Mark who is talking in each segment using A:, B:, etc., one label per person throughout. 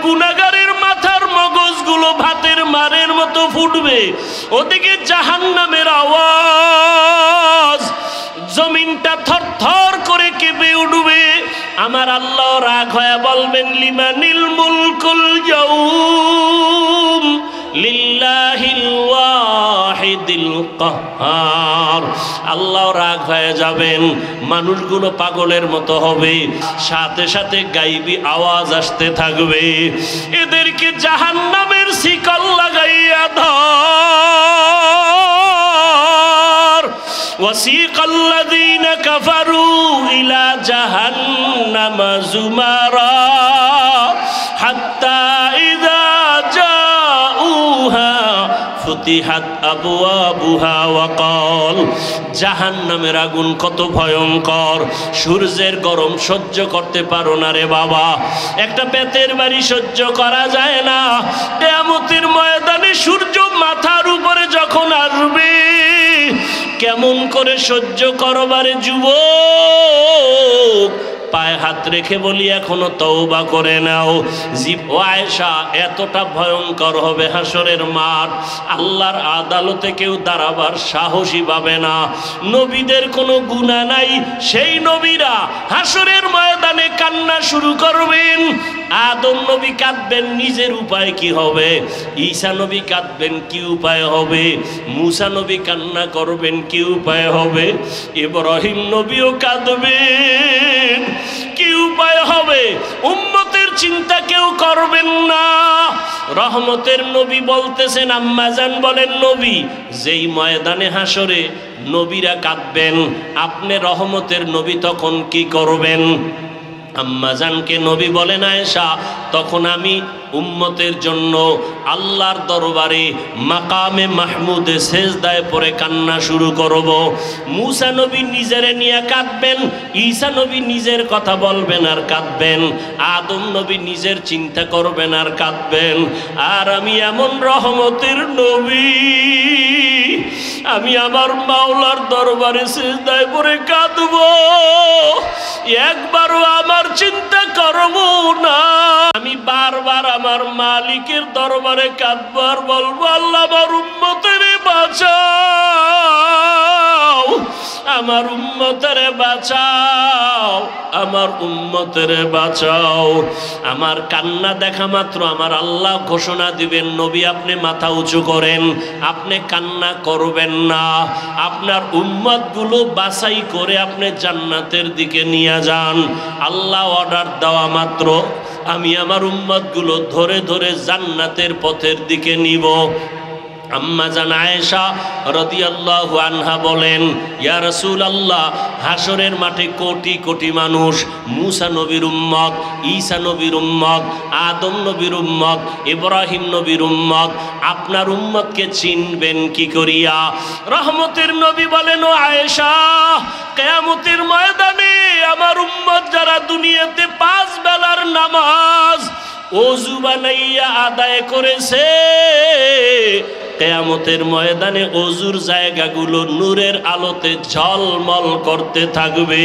A: গুনাহগারের মাথার মগজগুলো ভাতের মারের মতো ফুটবে, ওদিকে জাহান্নামের আওয়াজ, জমিনটা থরথর করে কেঁপে উঠবে। আমার আল্লাহ রাগ হয়ে বলবেন লিমানিল মুলকুল ইয়াউম লিল্লাহিল ওয়াহিদিল কাহ্হার। আল্লাহ রাগ হয়ে যাবেন, মানুষগুলো পাগলের মতো হবে, সাথে সাথে গাইবি আওয়াজ আসতে থাকবে, এদেরকে জাহান্নামের শিকল লাগাইয়া ধর। ওয়াসিকাল্লাযীনা কাফারু ইলা জাহান্নামা যুমারা হাত্তা ইযা জাউহা ফুতিহাত আবওয়াবুহা ওয়া ক্বাল। জাহান্নামের আগুন কত ভয়ঙ্কর, সূর্যের গরম সহ্য করতে পারো না রে বাবা, একটা বেতের বাড়ি সহ্য করা যায় না। কিয়ামতের ময়দানে সূর্য মাথার উপরে যখন আসবে, কেমন করে সহ্য করবারে যুবক? পায়ে হাত রেখে বলি এখনো তওবা করে নাও। ও আয়েশা, এতটা ভয়ঙ্কর হবে হাসরের মাঠ, আল্লাহর আদালতে কেউ দাঁড়াবার সাহসী পাবে না। নবীদের কোনো গুনাহ নাই, সেই নবীরা হাসরের ময়দানে কান্না শুরু করবেন। আদম নবী কাঁদবেন, নিজের উপায় কি হবে? ঈসা নবী কাঁদবেন, কি উপায় হবে? মুসা নবী কান্না করবেন, কি উপায় হবে? ইব্রাহিম নবীও কাঁদবেন, কি উপায় হবে? উম্মতের চিন্তা কেউ করবেন না। রহমতের নবী বলতেছেন, আম্মাজান বলেন, নবী যেই ময়দানে হাসরে নবীরা কাঁদবেন, আপনি রহমতের নবী তখন কি করবেন? আম্মাজানকে নবী বলেন, আয়েশা, তখন আমি উম্মতের জন্য আল্লাহর দরবারে মাকামে মাহমুদে সেজদায় পড়ে কান্না শুরু করব। মুসা নবী নিজেরে নিয়ে কাঁদবেন, ঈসা নবী নিজের কথা বলবেন আর কাঁদবেন, আদম নবী নিজের চিন্তা করবেন আর কাঁদবেন। আর আমি এমন রহমতের নবী, আমি আমার মাওলার দরবারে সিজদায় পড়ে কাঁদব, একবারও আমার চিন্তা করব না। আমি বারবার আমার মালিকের দরবারে কাঁদব আর বলবো, আল্লাহ আমার উম্মতের বাঁচাও, আমার উম্মতের বাঁচাও, আমার উম্মতের বাঁচাও। আমার কান্না দেখা মাত্র আমার আল্লাহ ঘোষণা দিবেন, নবী আপনি মাথা উঁচু করেন, আপনি কান্না করবেন না, আপনার উম্মতগুলো বাছাই করে আপনি জান্নাতের দিকে নিয়ে যান। আল্লাহ অর্ডার দেওয়া মাত্র আমি আমার উম্মতগুলো ধরে ধরে জান্নাতের পথের দিকে নিব। আম্মা জান আয়েশা রাদিয়াল্লাহু আনহা বলেন, ইয়া রাসূলুল্লাহ, হাসরের মাঠে কোটি কোটি মানুষ, মুসা নবীর উম্মত, ঈসা নবীর উম্মত, আদম নবীর উম্মত, ইব্রাহিম নবীর উম্মত, আপনার উম্মতকে চিনবেন কি করিয়া? রহমতের নবী বলেন, ও আয়েশা, কিয়ামতের ময়দানে আমার উম্মত যারা দুনিয়াতে 5 বেলার নামাজ ওযু বানাইয়া আদায় করেছে, কিয়ামতের ময়দানে ওযুর জায়গাগুলো নূরের আলোতে ঝলমল করতে থাকবে।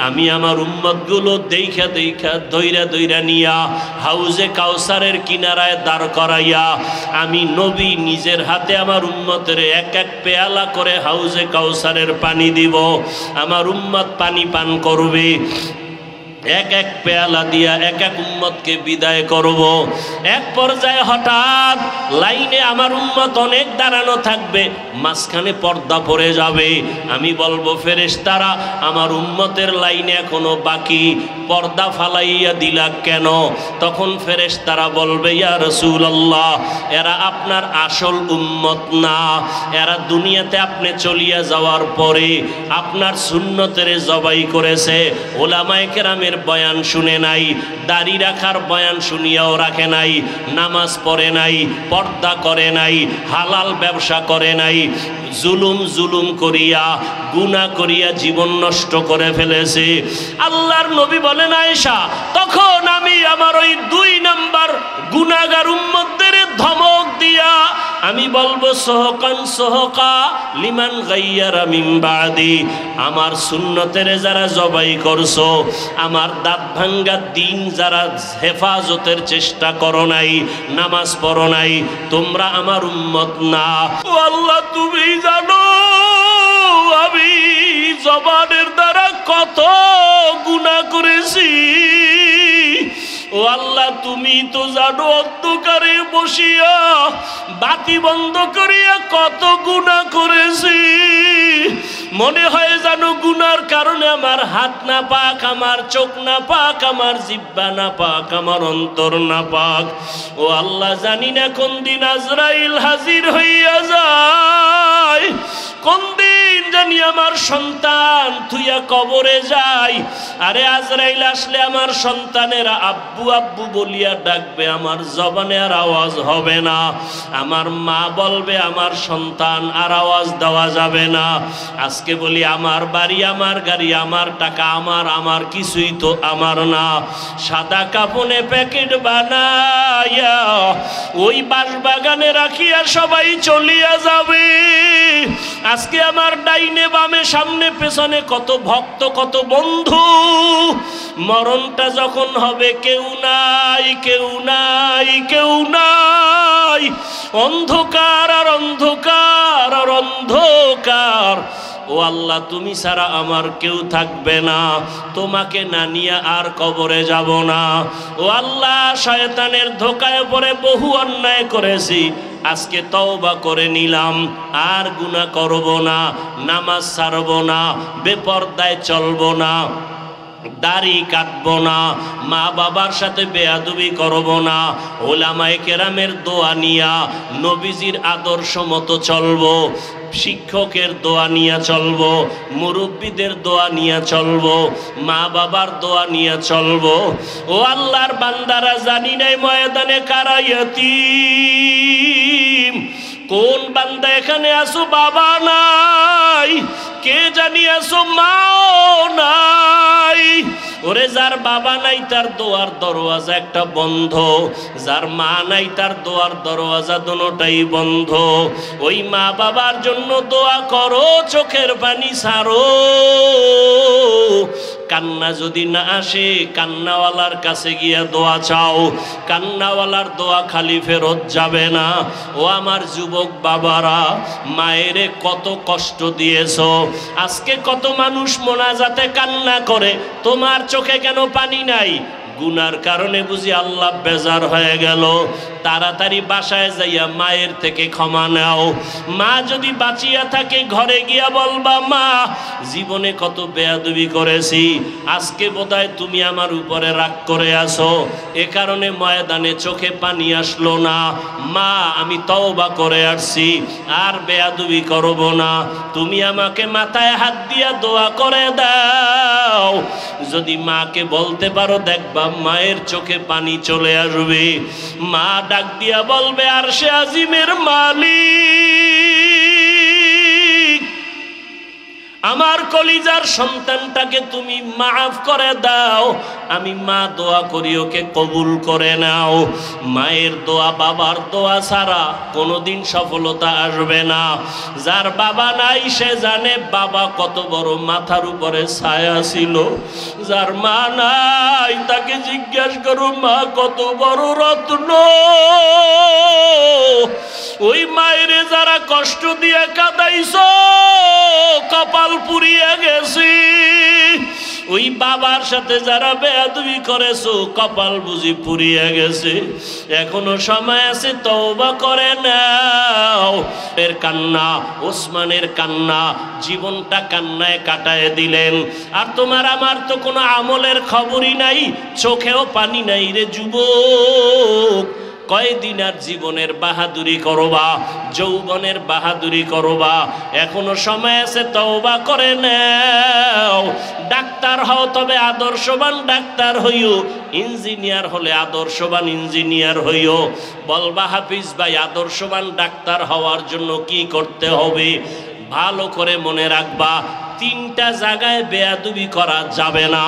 A: আমি আমার উম্মতগুলো দেইখা দেইখা দইরা দইরা নিয়া হাউজে কাউসারের কিনারায় দাঁড় করাইয়া আমি নবী নিজের হাতে আমার উম্মতের এক এক পেয়ালা করে হাউজে কাউসারের পানি দিব। আমার উম্মত পানি পান করবে, এক এক পেয়ালা দিয়া এক এক উম্মতকে বিদায় করব। এক পর্যায়ে হঠাৎ লাইনে আমার উম্মত অনেক দাঁড়ানো থাকবে, মাঝখানে পর্দা পড়ে যাবে। আমি বলবো, ফেরেশতারা আমার উম্মতের লাইনে এখনো বাকি, পর্দা ফালাইয়া দিলা কেন? তখন ফেরেশতারা বলবে, ইয়া রাসূলুল্লাহ, এরা আপনার আসল উম্মত না, এরা দুনিয়াতে আপনি চলিয়া যাওয়ার পরে আপনার সুন্নতের জবাই করেছে, ওলামায়ে কেরামের বয়ান শুনে নাই, দাড়ি রাখার বয়ান শুনিয়াও রাখে নাই, নামাজ পড়ে নাই, পর্দা করে নাই, হালাল ব্যবসা করে নাই, জুলুম করিয়া গুনাহ করিয়া জীবন নষ্ট করে ফেলেছে। আল্লাহর নবী বলেন, আয়েশা, তখন আমি আমার ওই 2 নাম্বার গুনাহগার উম্মতদের ধমক দিয়া আমি বলবো সোহকান সোহকা লিমান গাইয়ারা মিন বাদি, আমার সুন্নতের যারা জবাই করছো, আমার দাঁত ভাঙ্গা দিন যারা হেফাজতের চেষ্টা করো নাই, নামাজ পড়ো নাই, তোমরা আমার উম্মত না। ও আল্লাহ, তুমি জানো আমি জবানের দ্বারা কত গুনাহ করেছি। ও আল্লাহ, তুমি তো জানো অন্ধকারে বসিয়া বাতি বন্ধ করিয়া কত গুনাহ করেছি। মনে হয় জানো গুনার কারণে আমার হাত না পাক, আমার চোখ না পাক, আমার জিহ্বা না পাক, আমার অন্তর না পাক। ও আল্লাহ, জানি না কোন দিন আজরাইল হাজির হইয়া যায়, কোন দিন জানি আমার সন্তান থুইয়া কবরে যায়। আরে আজরাইল আসলে আমার সন্তানেরা আব্বু আব্বু বলিয়া ডাকবে, আমার জবানে আর আওয়াজ হবে না। আমার মা বলবে আমার সন্তান, আর আওয়াজ দেওয়া যাবে না। আজকে বলি আমার বাড়ি, আমার গাড়ি, আমার টাকা, আমার কিছুই তো আমার না। সাদা কাপনে প্যাকেট বানাইয়া ওই বাঁশবাগানে রাখিয়া সবাই চলিয়া যাবে। আজকে আমার ডাইনে বামে সামনে পেছনে কত ভক্ত, কত বন্ধু। মরণটা যখন হবে কেউ নাই, কেউ নাই, কেউ নাই। অন্ধকার আর অন্ধকার আর অন্ধকার। ও আল্লাহ, তুমি ছাড়া আমার কেউ থাকবে না, তোমাকে না নিয়ে আর কবরে যাব না। ও আল্লাহ, শয়তানের ধোকায় পড়ে বহু অন্যায় করেছি, আজকে তওবা করে নিলাম, আর গুনাহ করব না, নামাজ ছাড়ব না, বেপরদায় চলব না, দাড়ি কাটবো না, মা বাবার সাথে বেয়াদবি করব না, ওলামায়ে কেরামের দোয়া নিয়া নবীজির আদর্শ মতো চলবো, শিক্ষকের দোয়া নিয়ে চলবো, মুরব্বীদের দোয়া নিয়ে চলবো, মা বাবার দোয়া নিয়ে চলবো। ও আল্লাহর বান্দারা, জানি নাই ময়দানে কারা ইয়াতীম। কোন বান্দা এখানে আসো বাবা নাই, কে জানি আসো মাও নাই। ওরে যার বাবা নাই তার দোয়ার দরওয়াজা একটা বন্ধ, যার মা নাই তার দোয়ার দরওয়াজা দুটোটাই বন্ধ। ওই মা বাবার জন্য দোয়া করো, চোখের পানি ছাড়ো। কান্না যদি না আসে, কান্নাওয়ালার কাছে গিয়া দোয়া চাও, কান্নাওয়ালার দোয়া খালি ফেরত যাবে না। ও আমার যুবক বাবারা, মায়েরে কত কষ্ট দিয়েছো। আজকে কত মানুষ মোনাজাতে কান্না করে, তোমার চোখে কেন পানি নাই? গুনার কারণে বুঝি আল্লাহ বেজার হয়ে গেল। তাড়াতাড়ি বাসায় যাইয়া মায়ের থেকে ক্ষমা নাও। মা যদি বাঁচিয়া থাকে ঘরে গিয়া বলবা, মা জীবনে কত বেয়াদবি করেছি, আজকে বোধহয় তুমি আমার উপরে রাগ করে আসো, এ কারণে ময়দানে চোখে পানি আসলো না। মা আমি তওবা করে আসছি, আর বেয়াদবি করব না, তুমি আমাকে মাথায় হাত দিয়া দোয়া করে দাও। যদি মাকে বলতে পারো, দেখবা মায়ের চোখে পানি চলে আসবে। মা ডাক দিয়া বলবে, আরশে আজিমের মালিক, আমার কলিজার সন্তানটাকে তুমি মাফ করে দাও। আমি মা দোয়া করি, ওকে কবুল করে নাও। মায়ের দোয়া, বাবার দোয়া ছাড়া কোনোদিন সফলতা আসবে না। যার বাবা নাই সে জানে বাবা কত বড় মাথার উপরে ছায়া ছিল। যার মা নাই তাকে জিজ্ঞাসা করো, মা কত বড় রত্ন। ওই মায়েরে যারা কষ্ট দিয়ে কাঁদাইছো, কপাল পুড়িয়ে গেছি। ওই বাবার সাথে যারা বেয়াদবি করেছো, কপাল বুঝি পুড়িয়ে গেছে। এখনো সময় আছে, তওবা করে নাও। এর কান্না, ওসমানের কান্না, জীবনটা কান্নায় কাটায় দিলেন। আর তোমার আমার তো কোনো আমলের খবরই নাই, চোখেও পানি নাই রে যুবক। কয়দিন আর জীবনের বাহাদুরি করবা, যৌবনের বাহাদুরি করবা? এখনো সময় আছে, তওবা করে নাও। ডাক্তার হও, তবে আদর্শবান ডাক্তার হইও। ইঞ্জিনিয়ার হলে আদর্শবান ইঞ্জিনিয়ার হইও। বলবা, হাফিজ ভাই আদর্শবান ডাক্তার হওয়ার জন্য কি করতে হবে? ভালো করে মনে রাখবা, তিনটা জায়গায় বেয়াদবি করা যাবে না।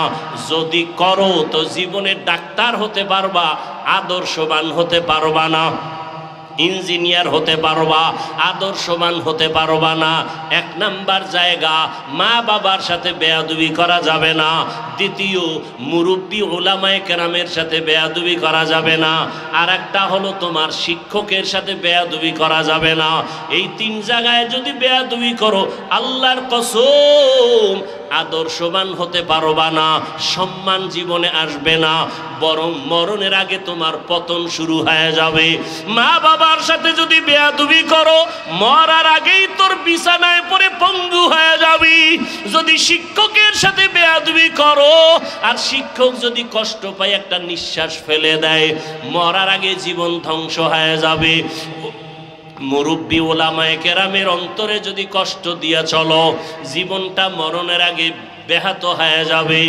A: যদি করো তো জীবনে ডাক্তার হতে পারবা, আদর্শবান হতে পারবা না। ইঞ্জিনিয়ার হতে পারবা, আদর্শবান হতে পারবা না। এক নাম্বার জায়গা, মা বাবার সাথে বেয়াদবি করা যাবে না। দ্বিতীয়, মুরব্বী ওলামায়ে কেরামের সাথে বেয়াদবি করা যাবে না। আর একটা হলো তোমার শিক্ষকের সাথে বেয়াদবি করা যাবে না। এই তিন জায়গায় যদি বেয়াদবি করো, আল্লাহর কসম আদর্শবান হতে পারবা না, সম্মান জীবনে আসবে না, বরং মরণের আগে তোমার পতন শুরু হয়ে যাবে। মা বাবার সাথে যদি বেয়াদবি করো, মরার আগেই তোর বিছানায় পড়ে পঙ্গু হয়ে যাবি। যদি শিক্ষকের সাথে বেয়াদবি করো, আর শিক্ষক যদি কষ্ট পায়, একটা নিঃশ্বাস ফেলে দেয়, মরার আগে জীবন ধ্বংস হয়ে যাবে। মুরব্বী ওলামায়ে কেরামের অন্তরে যদি কষ্ট দিয়া চলো, জীবনটা মরণের আগে ব্যাহত হয়ে যাবে।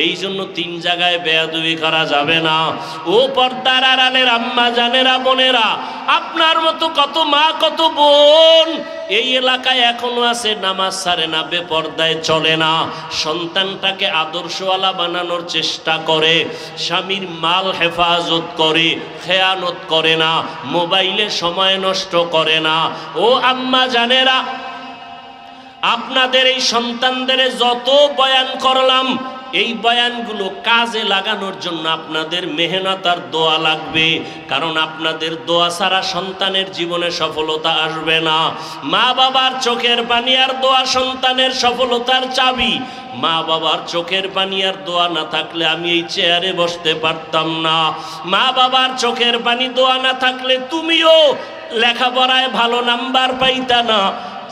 A: এই জন্য তিন জায়গায় বেয়াদবি করা যাবে না। ও পর্দার আড়ালের আম্মা জানেরা, বোনেরা, আপনার মতো কত মা কত বোন এই এলাকায় এখনো আছে, নামাজ ছাড়ে না, বেপর্দায় চলে না, সন্তানটাকে আদর্শওয়ালা বানানোর চেষ্টা করে, স্বামীর মাল হেফাজত করে, খেয়ানত করে না, মোবাইলে সময় নষ্ট করে না। ও আম্মা জানেরা, আপনাদের এই সন্তানদের যত বয়ান করলাম, এই বয়ানগুলো কাজে লাগানোর জন্য আপনাদের মেহনত আর দোয়া লাগবে। কারণ আপনাদের দোয়া ছাড়া সন্তানের জীবনে সফলতা আসবে না। মা বাবার চোখের পানি আর দোয়া সন্তানের সফলতার চাবি। মা বাবার চোখের পানি আর দোয়া না থাকলে আমি এই চেয়ারে বসতে পারতাম না। মা বাবার চোখের পানি দোয়া না থাকলে তুমিও লেখাপড়ায় ভালো নাম্বার পাইতা না,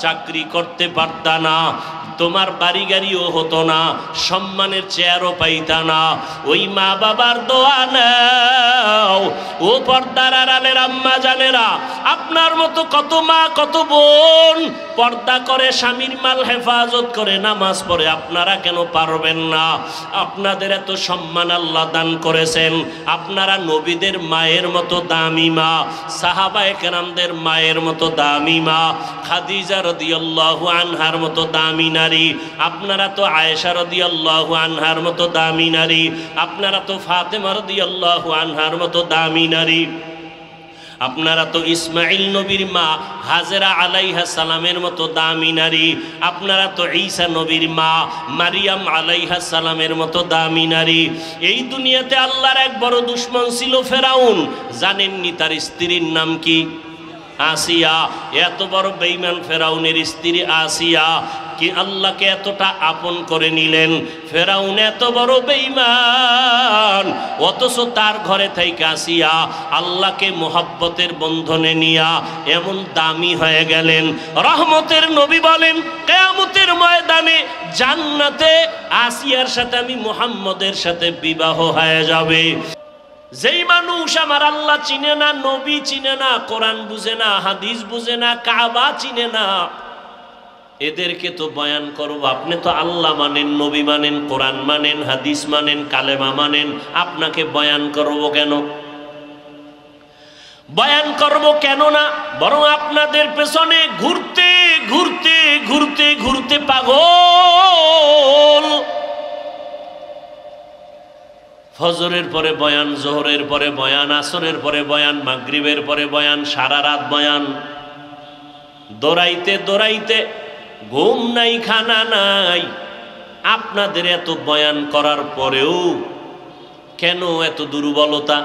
A: চাকরি করতে পারতা না, তোমার বাড়ি গাড়িও হতো না, সম্মানের চেয়ারও পাইতা না। ওই মা বাবার দোয়া নাও। ও পর্দার আড়ালের আম্মা জানেরা, আপনার মতো কত মা কত বোন পর্দা করে, স্বামীর মাল হেফাজত করে, নামাজ পড়ে, আপনারা কেন পারবেন না? আপনাদের এত সম্মান আল্লাহ দান করেছেন। আপনারা নবীদের মায়ের মতো দামি মা, সাহাবায়ে কেরামদের মায়ের মতো দামি মা, খাদিজা রাদিয়াল্লাহু আনহার মতো দামি নারী। আপনারা তো আয়েশা রাদিয়াল্লাহু আনহার মতো দামি নারী। আপনারা তো ফাতেমা রাদিয়াল্লাহু আনহার মতো দামি নারী। আপনারা তো ইসমাইল নবীর মা হাজেরা আলাইহা সালামের মতো দামি নারী। আপনারা তো ঈসা নবীর মা মারিয়াম আলাইহা সালামের মতো দামি নারী। এই দুনিয়াতে আল্লাহর এক বড় দুশমন ছিল ফেরাউন। জানেননি তার স্ত্রীর নাম কি? আসিয়া। এত বড় বেঈমান ফেরাউনের স্ত্রী আসিয়া কি আল্লাহকে এতটা আপন করে নিলেন। ফেরাউন এত বড় বেঈমান, অথচ তার ঘরে থেকে আসিয়া আল্লাহকে মোহাব্বতের বন্ধনে নিয়া এমন দামি হয়ে গেলেন। রহমতের নবী বলেন, কিয়ামতের ময়দানে জান্নাতে আসিয়ার সাথে আমি মুহাম্মদের সাথে বিবাহ হয়ে যাবে। যেই মানুষ আমার আল্লাহ চিনে না, নবী চিনে না, কোরআন বুঝে না, হাদিস বুঝে না, কাবা চিনে না, এদেরকে তো বয়ান করব। আপনি তো আল্লাহ মানেন, নবী মানেন, কোরআন মানেন, হাদিস মানেন, কালেমা মানেন, আপনাকে বয়ান করব কেন? বয়ান করব কেন না, বরং আপনাদের পেছনে ঘুরতে ঘুরতে ঘুরতে ঘুরতে পাগল। ফজরের পরে বয়ান, জোহরের পরে বয়ান, আসরের পরে বয়ান, মাগরিবের পরে বয়ান, সারা রাত বয়ান, দৌড়াইতে দৌড়াইতে ঘুম নাই, খানা নাই। আপনাদের এত বয়ান করার পরেও কেন এত দুর্বলতা?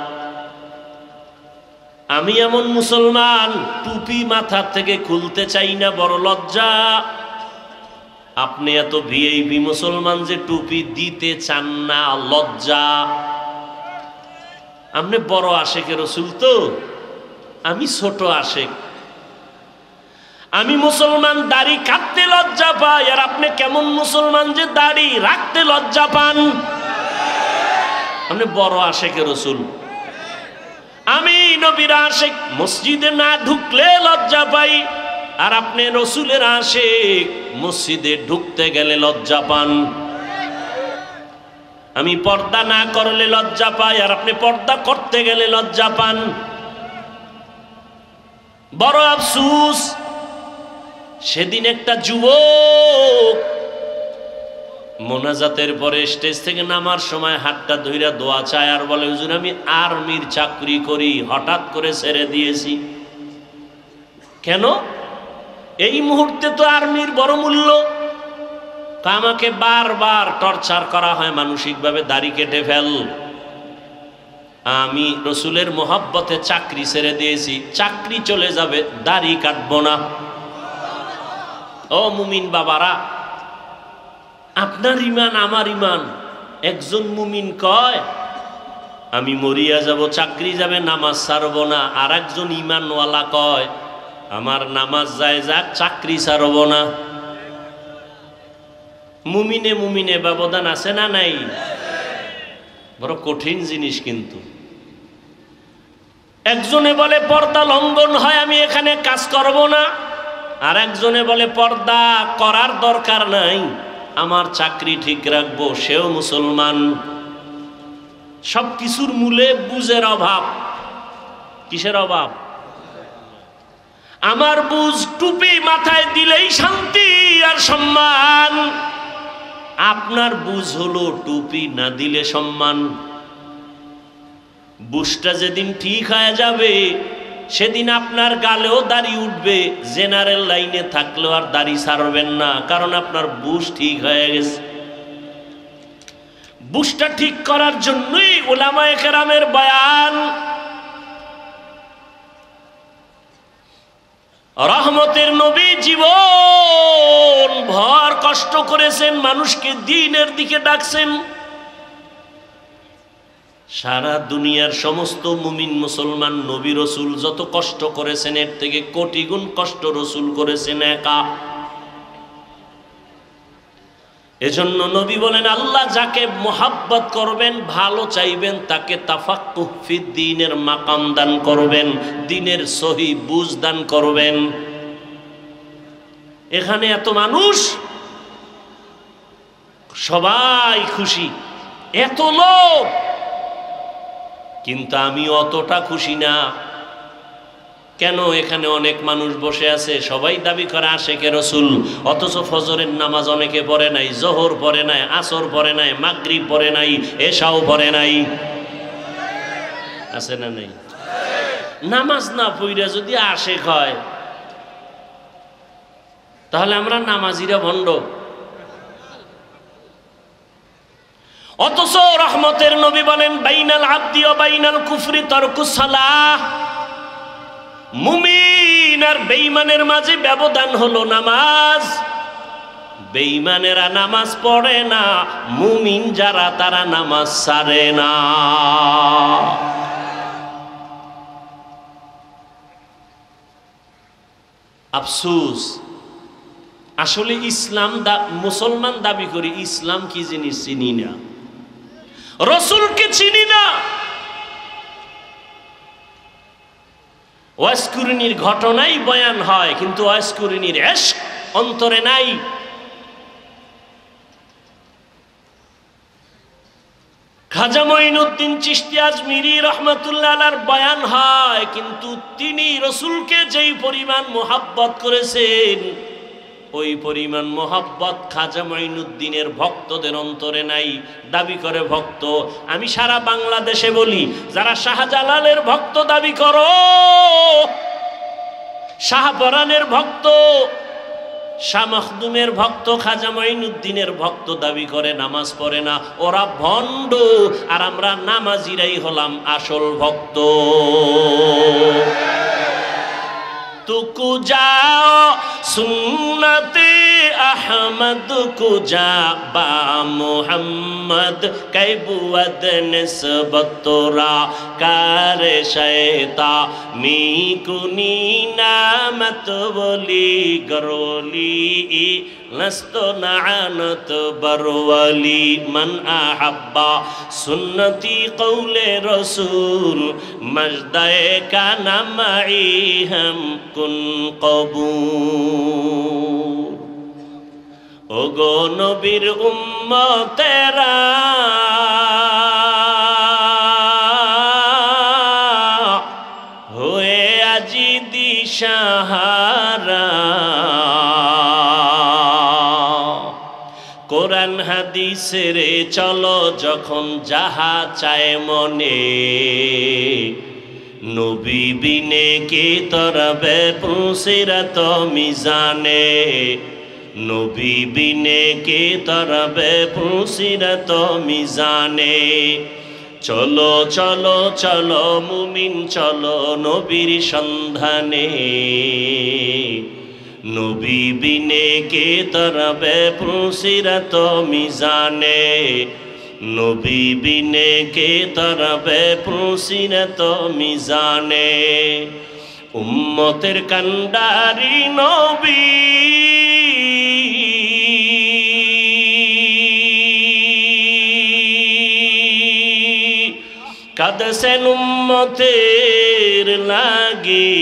A: আমি এমন মুসলমান, টুপি মাথা থেকে খুলতে চাই না, বড় লজ্জা। আপনি এত ভিআইপি মুসলমান যে টুপি দিতে চান না, লজ্জা। আপনি বড় আশেকে রসুল তো, আমি ছোট আশেক। আমি মুসলমান, দাড়ি কাটতে লজ্জা পাই, আর আপনি কেমন মুসলমান যে দাড়ি রাখতে লজ্জা পান? আপনি বড় আশেকে রসুল। আমি নবীর আশেক, মসজিদে না ঢুকলে লজ্জা পাই, আর আপনি রসুলের আশেক, মসজিদে ঢুকতে গেলে লজ্জা পান। আমি পর্দা না করলে লজ্জা পাই, আর আপনি পর্দা করতে গেলে লজ্জা পান। বড় আফসোস, সেদিন একটা যুবক মোনাজাতের পরে স্টেজ থেকে নামার সময় হাতটা ধইরা দোয়া চায়, আর বলে, হুজুর আমি আর্মির চাকরি করি, হঠাৎ করে ছেড়ে দিয়েছি। কেন? এই মুহূর্তে তো আর্মির বড় মূল্য। আমাকে বারবার টর্চার করা হয় মানসিকভাবে, দাড়ি কেটে ফেল। আমি রসুলের মোহাব্বতে চাকরি ছেড়ে দিয়েছি, চাকরি চলে যাবে, দাড়ি কাটবো না। ও মুমিন বাবারা, আপনার ইমান আমার ইমান। একজন মুমিন কয় আমি মরিয়া যাব, চাকরি যাবে, নামাজ ছাড়বো না। আর একজন ইমানওয়ালা কয় আমার নামাজ যায় যাক, চাকরি ছাড়বো না। মুমিনে মুমিনে ব্যবধান আছে না নাই? বড় কঠিন জিনিস। কিন্তু একজনে বলে পর্দা লঙ্ঘন হয়, আমি এখানে কাজ করব না। আর একজনে বলে পর্দা করার দরকার নাই, আমার চাকরি ঠিক রাখবো। সেও মুসলমান। সব কিছুর মূলে বুঝের অভাব। কিসের অভাব? আমার বুঝ টুপি মাথায় দিলেই শান্তি আর সম্মান, আপনার বুঝ হলো টুপি না দিলে সম্মান। বুঝটা যেদিন ঠিক হয়ে যাবে সেদিন আপনার গালেও দাড়ি উঠবে, জেনারেল লাইনে থাকলেও আর দাড়ি ছাড়বেন না, কারণ আপনার বুঝ ঠিক হয়ে গেছে। বুঝটা ঠিক করার জন্যই উলামায়ে কেরামের বয়ান। রহমতের নবী জীবন ভর কষ্ট করেছেন, মানুষকে দ্বীনের দিকে ডাকছেন। সারা দুনিয়ার সমস্ত মুমিন মুসলমান নবী রসুল যত কষ্ট করেছেন এর থেকে কোটি গুণ কষ্ট রসুল করেছেন একা। এজন্য নবী বলেন আল্লাহ যাকে মোহাব্বত করবেন, ভালো চাইবেন, তাকে তাফাক্কুহ ফিদ্দীনের মাকাম দান করবেন, দ্বীনের সহি বুঝ দান করবেন। এখানে এত মানুষ, সবাই খুশি, এত লোক, কিন্তু আমি অতটা খুশি না। কেন? এখানে অনেক মানুষ বসে আছে, সবাই দাবি করে আশেকে রসুল, অথচ ফজরের নামাজ অনেকে পড়ে নাই, জোহর পড়ে নাই, আসর পড়ে নাই, মাগরিব পড়ে নাই, এশাও পড়ে নাই। আছে না নাই? নামাজ না পড়া যদি আশেক হয় তাহলে আমরা নামাজিরা ভণ্ড। অথচ রহমতের নবী বলেন বাইনাল আবদি ওয়া বাইনাল কুফরি তারকুস সালাহ। মুমিন আর বেঈমানের মাঝে ব্যবধান হলো নামাজ। বেঈমানেরা নামাজ পড়ে না, মুমিন যারা তারা নামাজ ছাড়ে না। আফসোস, আসলে ইসলাম মুসলমান দাবি করি, ইসলাম কি জিনিস চিনি না, রসুলকে চিনি না। ওয়াসকুরিনীর ঘটনাই বয়ান হয়, কিন্তু ওয়াসকুরিনীর ইশক অন্তরে নাই। খাজা মঈনুদ্দিন চিশতি আজমিরি রহমাতুল্লাহ আলাইহির বয়ান হয়, কিন্তু তিনি রসুলকে যেই পরিমাণ মোহাব্বত করেছেন ওই পরিমাণ মোহাব্বত খাজা মঈনুদ্দিনের ভক্তদের অন্তরে নাই। দাবি করে ভক্ত। আমি সারা বাংলাদেশে বলি, যারা শাহজালালের ভক্ত দাবি করো, শাহপরানের ভক্ত, শাহ মখদুমের ভক্ত, খাজা মঈনুদ্দিনের ভক্ত দাবি করে, নামাজ পড়ে না, ওরা ভণ্ড। আর আমরা নামাজিরাই হলাম আসল ভক্ত। তুকুজা সুন্নতে আহমদ কুজা বা মুহাম্মদ কাইবুয়াদ নিসবত তোরা কার শয়তা মি কুনি নামত বলি গরলি লস্ত নানত বরওয়ালি মান আহাব্বা সুন্নতি কৌলে রসুল মজদায়ে কানা মাই হাম কুন কবুল। ওগো নবীর উম্মতেরা, হয়ে আজি দিশাহারা, কোরআন হাদিসের চলো যখন যাহা চায় মনে, নবী বিনে কে তরাবে পুসিরাত মিজানে, নবী বিনে কে তরাবে পুসিরাত মিজানে। চলো চলো চলো মুমিন চলো নবীর সন্ধানে, নবী বিনে কে তরাবে পুসিরাত মিজানে, নবী বিনে কে তরাবে পুসিরাত মিজানে। উম্মতের কান্ডারি নবী কাঁদছেন উম্মতের লাগি,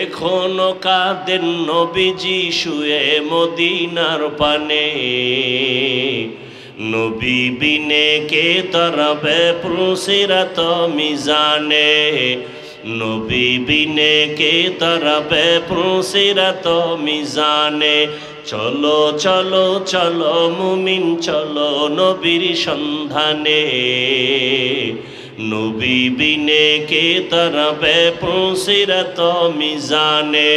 A: এখনো কাঁদেন নবীজি শুয়ে মদিনার পানে, নবী বিনে কে তরাবে পুসিরাত মিজানে, নবী বিনে কে তরাবে পুসিরাত মিজানে। চলো চলো চলো মুমিন চলো নবীর সন্ধানে, নবী বিনে কে তরাবে পুসিরাত মিজানে,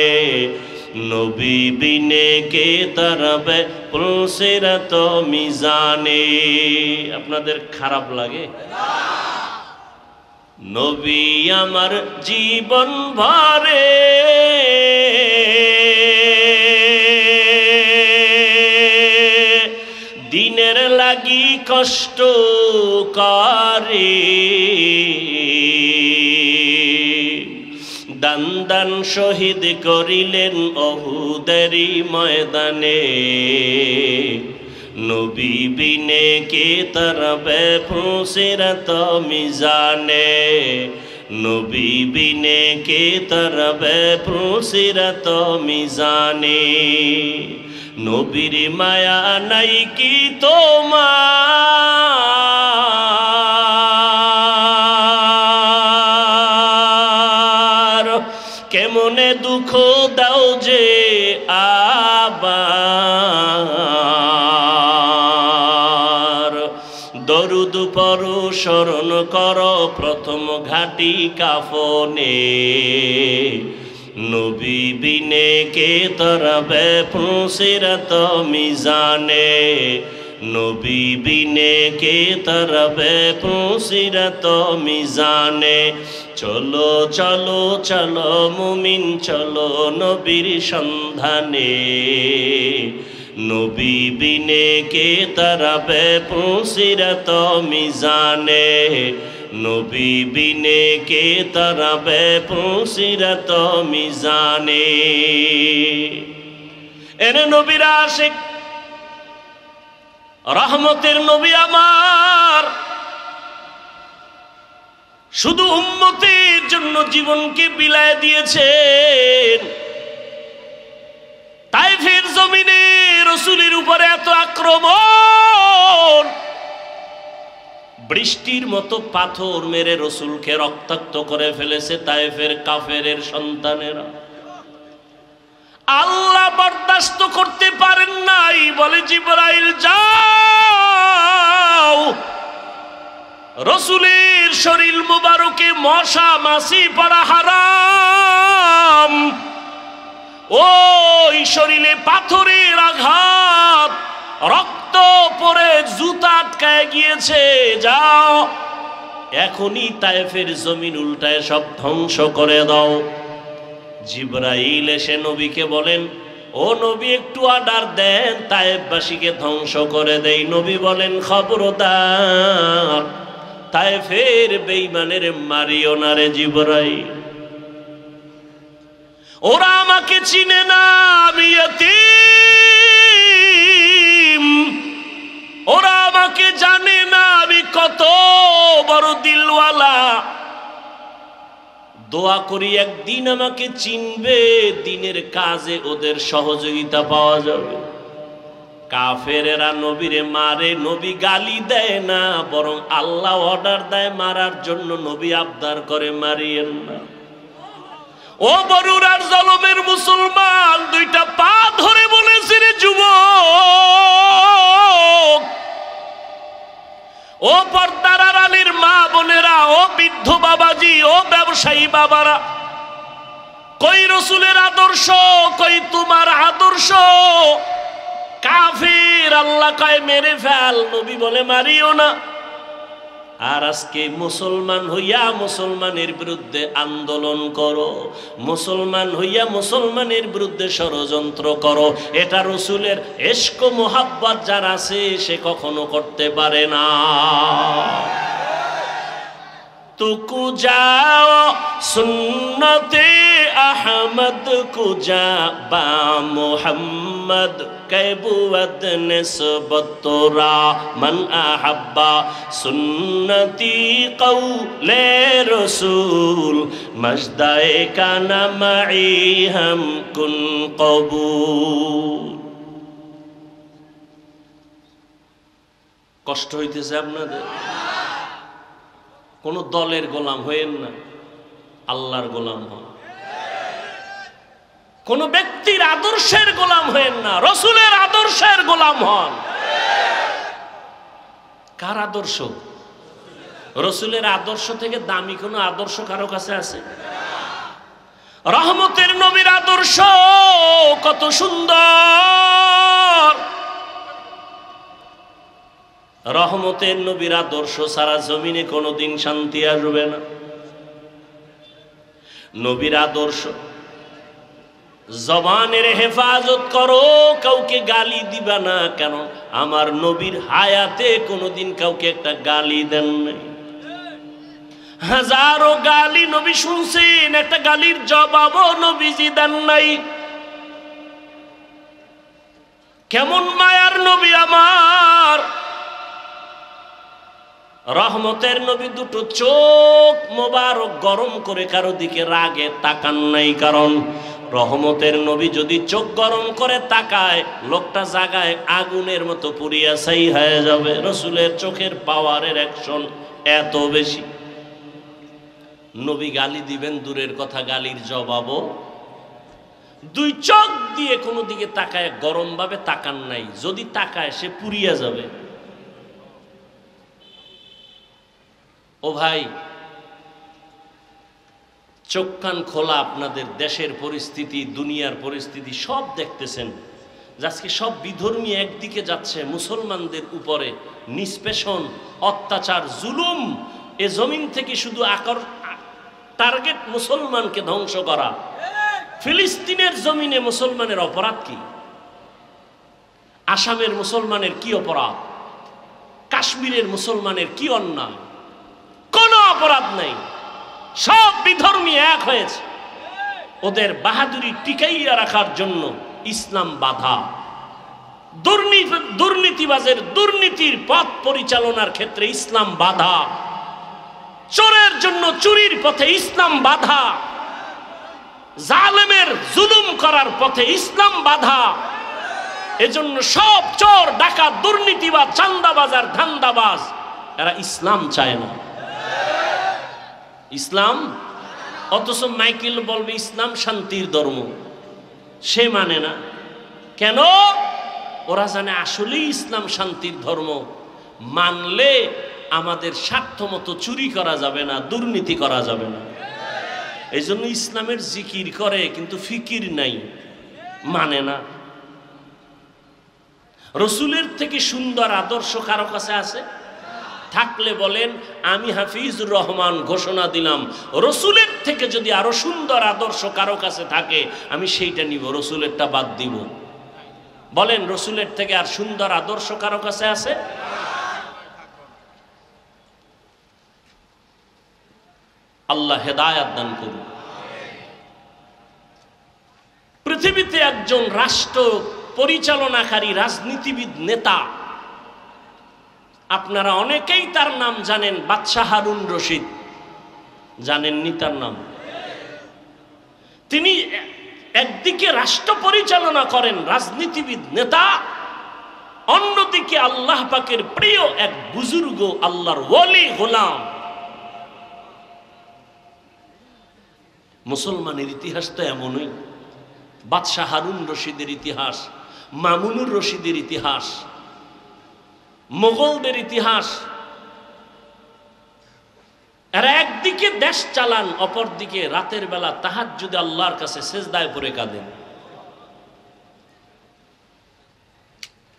A: নবী বিনে কে তরাবে পুসিরাত মিজানে। আপনাদের খারাপ লাগে? নবী আমার জীবন ভরে দিনের লাগি কষ্ট করে, দান দান শহীদ করিলেন অহুদেরই ময়দানে, নবী বিনে কে তরাবে পুসিরাত মিজানে, নবী বিনে কে তরাবে পুসিরাত মিজানে। নবীর মায়া নাই কি তোমার, কেমনে দুঃখ দাও যে আবার, দরুদ পড়ো স্মরণ করো প্রথম ঘাটি কাফনে, নবী বিনে কে তরাবে পুসিরাত মিজানে, নবী বিনে কে তরাবে পুসিরাত মিজানে। চলো চলো চলো মুমিন চলো নবীর সন্ধানে, নবী বিনে কে তরাবে পুসিরাত মিজানে, নবী বিনে কে তরাবে পুসিরাত মিজানে। এরে নবীর আশিক রহমতের নবী আমার শুধু উম্মতের জন্য জীবনকে বিলায় দিয়েছেন। তাইফের জমিনে রাসূলের উপরে এত আক্রমণ, বৃষ্টির মতো পাথর মেরে রাসূলকে রক্তাক্ত করে ফেলেছে তাইফের কাফেরের সন্তানেরা। আল্লাহ বরদাস্ত করতে পারেন নাই, বলে জিবরাইল যাও, রাসূলের শরীর মুবারকে মশা মাছি পড়া হারাম, ওই শরীরে পাথরের আঘাত, রক্ত পরে জুতা আটকায় গিয়েছে, যাও এখনই তায়েফের জমিন উল্টায় সব ধ্বংস করে দাও। জিবরাইল এসে নবীকে বলেন, ও নবী একটু অর্ডার দেন তায়েফবাসীকে ধ্বংস করে দেই। নবী বলেন, খবরদার তায়েফের বেঈমানের মারিও না রে জিবরাইল, ওরা আমাকে চিনে না, আমি ইয়তীম, ওরা আমাকে জানে না আমি কত বড় দিলওয়ালা। দোয়া করি একদিন আমাকে চিনবে, দিনের কাজে ওদের সহযোগিতা পাওয়া যাবে। কাফেরেরা নবীরে মারে, নবী গালি দেয় না, বরং আল্লাহ অর্ডার দেয় মারার জন্য, নবী আবদার করে মারিয়েন না। ও বরুরার জলমের মুসলমান, দুইটা পা ধরে বলেছে রে যুবক, ও পর্দার আড়ালের মা বোনেরা, ও বৃদ্ধ বাবাজি, ও ব্যবসায়ী বাবারা, কই রসুলের আদর্শ, কই তোমার আদর্শ? কাফির আল্লাহ কয় মেরে ফেল, নবী বলে মারিও না। আর আজকে মুসলমান হইয়া মুসলমানের বিরুদ্ধে আন্দোলন করো, মুসলমান হইয়া মুসলমানের বিরুদ্ধে ষড়যন্ত্র করো। এটা রসুলের ইশক মোহাব্বত যার আছে সে কখনো করতে পারে না। তুকু যাও সুন্নতে আহমদ কুজা বা মুহাম্মদ कैबुवत निस्बत तोरा मन अहब्बा सुन्नती कौले रसूल मजदाए का नमाई हम कुन कबूल। কষ্ট হইতেছে আপনাদের? কোন দলের গোলাম হইেন না, আল্লাহর গোলাম হন। কোন ব্যক্তির আদর্শের গোলাম হয়েন না, রসুলের আদর্শের গোলাম হন। কার আদর্শ? রসুলের আদর্শ থেকে দামি কোন আদর্শ কারো কাছে আছে? রহমতের নবীর আদর্শ কত সুন্দর! রহমতের নবীর আদর্শ সারা জমিনে কোনোদিন শান্তি আসবে না। নবীর আদর্শ জবানের হেফাজত করো, কাউকে গালি দিবা না। কেন? আমার নবীর হায়াতে কোনোদিন কাউকে একটা গালি দেন নাই। হাজারো গালি নবী শুনছেন, একটা গালির জবাবও নবীজি দেন নাই। কেমন মায়ার নবী আমার! রহমতের নবী দুটো চোখ মোবারক গরম করে কারো দিকে রাগে তাকান নাই। কারণ রহমতের নবী যদি চোখ গরম করে তাকায়, লোকটা জাগায় আগুনের মতো পুড়িয়া ছাই হয়ে যাবে। রসুলের চোখের পাওয়ারের অ্যাকশন এত বেশি। নবী গালি দিবেন দূরের কথা, গালির জবাবও দুই চোখ দিয়ে কোনো দিকে তাকায় গরম ভাবে তাকান নাই। যদি তাকায় সে পুড়িয়া যাবে। ও ভাই, চোখ কান খোলা, আপনাদের দেশের পরিস্থিতি, দুনিয়ার পরিস্থিতি সব দেখতেছেন। আজকে সব বিধর্মী একদিকে যাচ্ছে, মুসলমানদের উপরে নিষ্পেষণ, অত্যাচার, জুলুম। এ জমিন থেকে শুধু টার্গেট মুসলমানকে ধ্বংস করা। ফিলিস্তিনের জমিনে মুসলমানের অপরাধ কি? আসামের মুসলমানের কি অপরাধ? কাশ্মীরের মুসলমানের কি অন্যায়? কোনো অপরাধ নাই। সব বিধর্মী এক হয়েছে। ওদের বাহাদুরি টিকাইয়া রাখার জন্য ইসলাম বাধা। দুর্নীতিবাজের দুর্নীতির পথ পরিচালনার ক্ষেত্রে ইসলাম বাধা। চোরের জন্য চুরির পথে ইসলাম বাধা। জালেমের জুলুম করার পথে ইসলাম বাধা। এজন্য সব চোর, ডাকাত, দুর্নীতিবাজ, চাঁদাবাজ আর ধান্দাবাজ এরা ইসলাম চায় না। ইসলাম, অথচ মাইকেল বলবে ইসলাম শান্তির ধর্ম, সে মানে না। কেন? ওরা জানে আসলেই ইসলাম শান্তির ধর্ম। মানলে আমাদের স্বার্থ মতো চুরি করা যাবে না, দুর্নীতি করা যাবে না। এই জন্য ইসলামের জিকির করে কিন্তু ফিকির নাই, মানে না। রসুলের থেকে সুন্দর আদর্শ কারো কাছে আছে? থাকলে বলেন আমি হাফিজুর রহমান ঘোষণা দিলাম, রসুলের থেকে যদি আরো সুন্দর আদর্শ কারো কাছে থাকে আমি সেইটা নিব, রসুলেরটা বাদ দিব। বলেন রসুলের থেকে আর সুন্দর আদর্শ কারো কাছে আছে? আল্লাহ হেদায়াত দান করুন। পৃথিবীতে একজন রাষ্ট্র পরিচালনাকারী রাজনীতিবিদ নেতা, আপনারা অনেকেই তার নাম জানেন, বাদশাহ হারুন রশিদ। জানেননি তার নাম? তিনি একদিকে রাষ্ট্র পরিচালনা করেন, রাজনীতিবিদ নেতা, অন্যদিকে আল্লাহ পাকের প্রিয় এক বুজুর্গ, আল্লাহর ওলি গোলাম। মুসলমানের ইতিহাস তো এমনই। বাদশাহ হারুন রশিদের ইতিহাস, মামুনুর রশিদের ইতিহাস, মোগলদের ইতিহাস, এরা একদিকে দেশ চালান, অপরদিকে রাতের বেলা তাহাজ্জুদে আল্লাহর কাছে সেজদায় পড়ে কাঁদেন।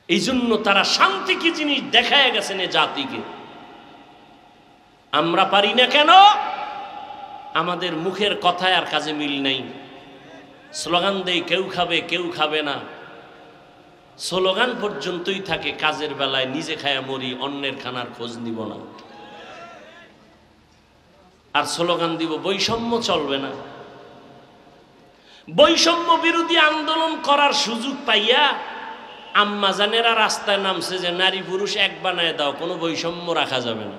A: এই জন্য তারা শান্তি কি জিনিস দেখায় গেছেন এ জাতিকে। আমরা পারি না কেন? আমাদের মুখের কথায় আর কাজে মিল নেই। স্লোগান দেই কেউ খাবে কেউ খাবে না, স্লোগান পর্যন্তই থাকে, কাজের বেলায় নিজে খায়া মরি, অন্যের খানার খোঁজ নিব না। আর স্লোগান দিব বৈষম্য চলবে না। বৈষম্য বিরোধী আন্দোলন করার সুযোগ পাইয়া আম্মাজানেরা রাস্তায় নামছে যে নারী পুরুষ এক বানায় দাও, কোনো বৈষম্য রাখা যাবে না।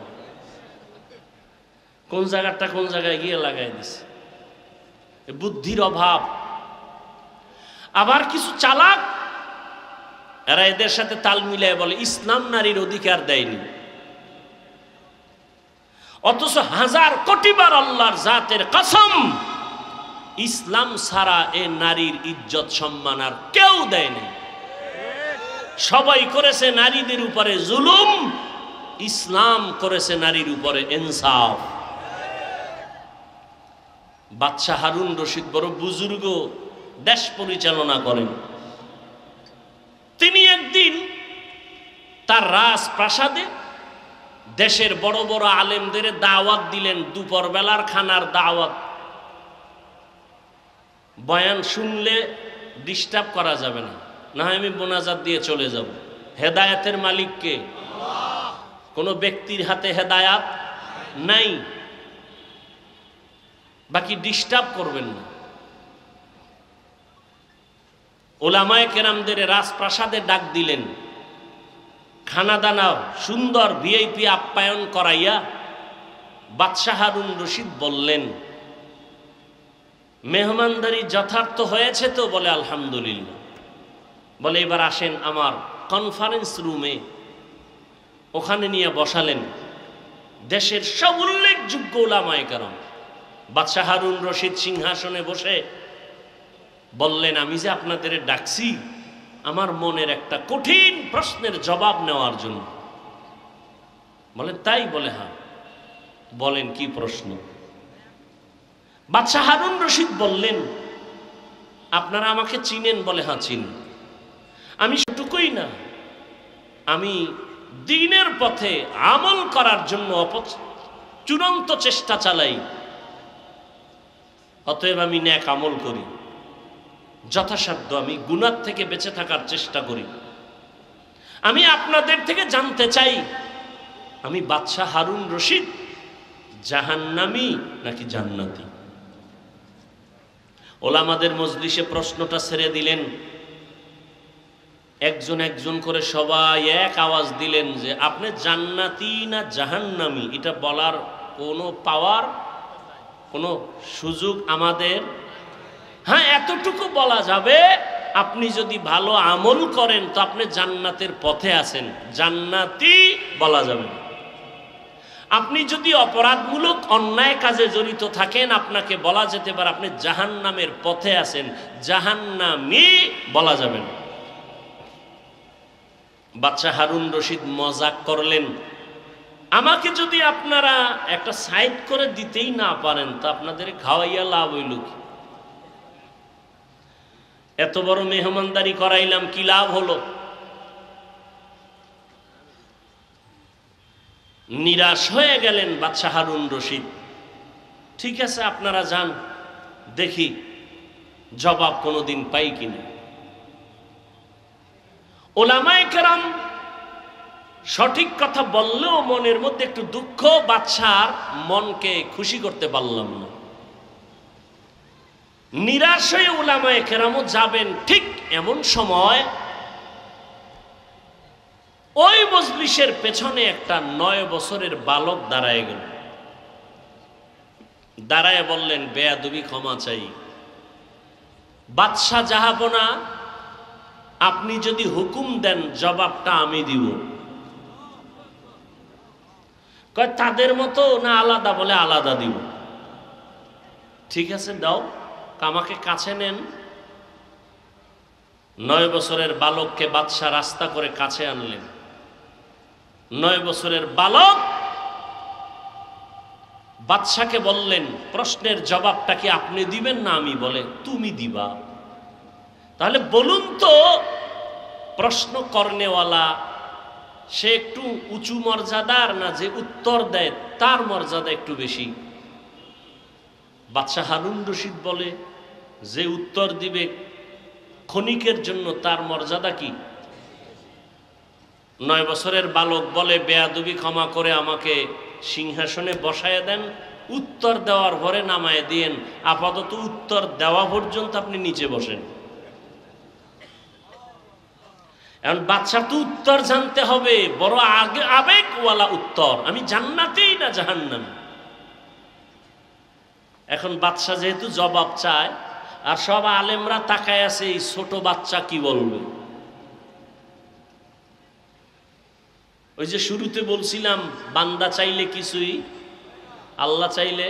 A: কোন জায়গাটা কোন জায়গায় গিয়ে লাগাই দিছে, বুদ্ধির অভাব। আবার কিছু চালাক এরা এদের সাথে তাল মিলায় বলে ইসলাম নারীর অধিকার দেয়নি, অথচ হাজার কোটিবার আল্লাহর জাতের কসম ইসলাম ছাড়া এ নারীর ইজ্জত সম্মান আর কেউ দেয়নি। সবাই করেছে নারীদের উপরে জুলুম, ইসলাম করেছে নারীর উপরে ইনসাফ। বাদশাহ হারুন রশিদ বড় বুজুর্গ, দেশ পরিচালনা করেন। তিনি একদিন তার রাজপ্রাসাদে দেশের বড় বড় আলেমদের দাওয়াত দিলেন, দুপুর বেলার খানার দাওয়াত। বয়ান শুনলে ডিস্টার্ব করা যাবে না, না হয় আমি মোনাজাত দিয়ে চলে যাব। হেদায়েতের মালিক কে? কোনো ব্যক্তির হাতে হেদায়াত নাই, বাকি ডিস্টার্ব করবেন না। ওলামায়ে কেরামদের রাজপ্রাসাদে ডাক দিলেন, খানা দানা সুন্দর ভিআইপি আপ্যায়ন করাইয়া বাদশাহ হারুন রশিদ বললেন, মেহমানদারি যথার্থ হয়েছে তো? বলে আলহামদুলিল্লাহ। বলে এবার আসেন আমার কনফারেন্স রুমে। ওখানে নিয়ে বসালেন দেশের সব উল্লেখযোগ্য ওলামায়ে কেরাম। বাদশাহ হারুন রশিদ সিংহাসনে বসে বললেন, আমি যে আপনাদের ডাকছি আমার মনের একটা কঠিন প্রশ্নের জবাব নেওয়ার জন্য। বলেন তাই? বলে হ্যাঁ। বলেন কি প্রশ্ন? বাদশাহ হারুন রশিদ বললেন, আপনারা আমাকে চিনেন? বলে হ্যাঁ চিনি। আমি সেটুকুই না, আমি দ্বীনের পথে আমল করার জন্য চূড়ান্ত চেষ্টা চালাই, অতএব আমি নেক আমল করি, যথাসাধ্য আমি গুনাহ থেকে বেঁচে থাকার চেষ্টা করি। আমি আপনাদের থেকে জানতে চাই, আমি বাদশাহ হারুন রশিদ জাহান্নামী নাকি জান্নাতি? ওলামাদের মজলিসে প্রশ্নটা ছেড়ে দিলেন। একজন একজন করে সবাই এক আওয়াজ দিলেন যে আপনি জান্নাতি না জাহান্নামী এটা বলার কোনো পাওয়ার, কোনো সুযোগ আমাদের? হ্যাঁ, এতটুকু বলা যাবে, আপনি যদি ভালো আমল করেন তো আপনি জান্নাতের পথে আছেন, জান্নাতি বলা যাবে। আপনি যদি অপরাধমূলক অন্যায় কাজে জড়িত থাকেন আপনাকে বলা যেতে পারে আপনি জাহান্নামের পথে আছেন, জাহান্নামী বলা যাবে না। বাদশাহ হারুন রশিদ মজাক করলেন, আমাকে যদি আপনারা একটা সাইড করে দিতেই না পারেন তো আপনাদের খাওয়াইয়া লাভ হইল কি? এত বড় মেহমানদারি করাইলাম, কি লাভ হলো? নিরাশ হয়ে গেলেন বাদশাহ হারুন রশিদ। ঠিক আছে আপনারা যান, দেখি জবাব কোনোদিন পাই কিনা। ওলামায়ে কেরাম সঠিক কথা বললেও মনের মধ্যে একটু দুঃখ, বাদশার মনকে খুশি করতে পারলাম না। নিরাশ হয়ে ওলামায়ে কেরামও যাবেন, ঠিক এমন সময় ওই মজলিসের পেছনে একটা 9 বছরের বালক দাঁড়ায় গেল। দাঁড়ায় বললেন, বেয়াদবি ক্ষমা চাই, বাদশাহ জাহাপনা আপনি যদি হুকুম দেন জবাবটা আমি দিব। কয় তাদের মতো না আলাদা? বলে আলাদা দিব। ঠিক আছে দাও, আমাকে কাছে নেন। 9 বছরের বালককে বাদশাহ রাস্তা করে কাছে আনলেন। 9 বছরের বালক বাদশাকে বললেন, প্রশ্নের জবাবটা কি আপনি দিবেন না আমি? বলে, তুমি দিবা। তাহলে বলুন তো, প্রশ্ন করনেওয়ালা সে একটু উঁচু মর্যাদার, না যে উত্তর দেয় তার মর্যাদা একটু বেশি? বাদশাহ হারুন রশিদ বলে, যে উত্তর দিবে ক্ষণিকের জন্য তার মর্যাদা কি? 9 বছরের বালক বলে, বেয়াদবি ক্ষমা করে আমাকে সিংহাসনে বসায় দেন, উত্তর দেওয়ার পরে নামায় দিয়েন, আপাতত উত্তর দেওয়া পর্যন্ত আপনি নিচে বসেন। এখন বাদশার তো উত্তর জানতে হবে, বড় আবেগওয়ালা উত্তর, আমি জান্নাতেই না জাহান্নাম। এখন বাদশা যেহেতু জবাব চায়, আর সব আলেমরা তাকায় আছে এই ছোট বাচ্চা কি বলবে। ওই যে শুরুতে বলছিলাম, বান্দা চাইলে কিছুই, আল্লাহ চাইলে।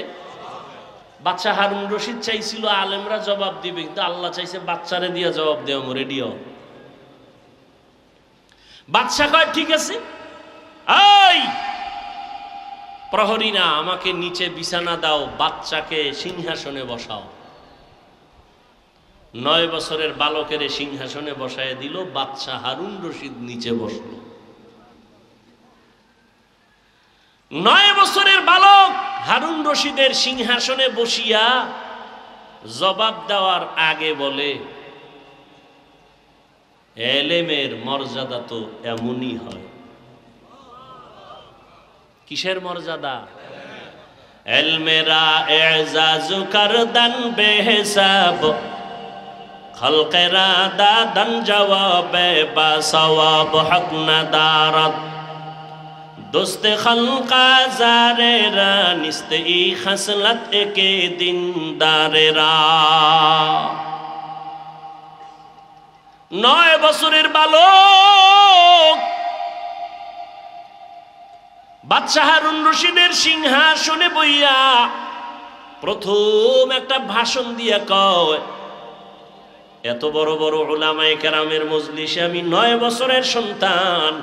A: বাচ্চা হারুন রশিদ চাইছিল আলেমরা জবাব দিবে, কিন্তু আল্লাহ চাইছে বাচ্চারে দিয়ে জবাব দেওয়া, রেডিও। বাদশা কয়, ঠিক আছে, এই প্রহরীরা আমাকে নিচে বিছানা দাও, বাচ্চাকে সিংহাসনে বসাও। 9 বছরের বালকের সিংহাসনে বসায় দিল, বাদশা হারুন রশিদ নিচে বসল। 9 বছরের বালক হারুন রশিদের সিংহাসনে বসিয়া জবাব দেওয়ার আগে বলে, এলেমের মর্যাদা তো এমনই হয়। কিসের মর্যাদা? এলমেরা এজাজু করদান বেহিসাব, খলকেরা দাদান জওয়াবে বা সওয়াব হক নাদারত, দোস্তে খলকা জারেরা নিস্তে ই খসলত একে দিনদারেরা। 9 বছরের বালক বাদশাহ হারুন রশিদের সিংহাসনে বইয়া প্রথম একটা ভাষণ দিয়া কয়, এত বড় বড় উলামায়ে কেরামের মজলিসে আমি 9 বছরের সন্তান,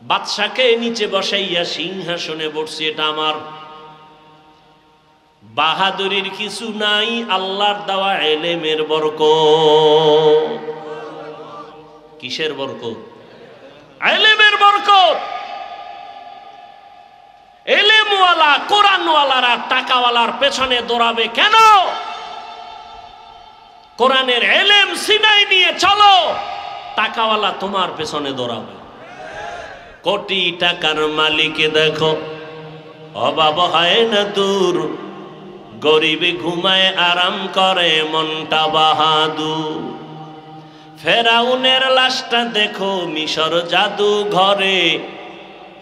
A: বাদশাকে নিচে বসাইয়া সিংহাসনে বসছি, এটা আমার বাহাদুরির কিছু নাই, আল্লাহর দেওয়া এলেমের বরকত। কিসের বরকত? এলেমের বরকত। এলেমওয়ালা কোরআনওয়ালারা টাকাওয়ালার পেছনে দৌড়াবে কেন? কোরআনের এলেম সিনাই নিয়ে চলো, টাকাওয়ালা তোমার পেছনে দৌড়াবে। কোটি টাকার মালিকে দেখো, অভাব হয় না দূর, গরিবে ঘুমায় আরাম করে মনটা বাহাদুর। ফেরাউনের লাশটা দেখো মিশর জাদু ঘরে,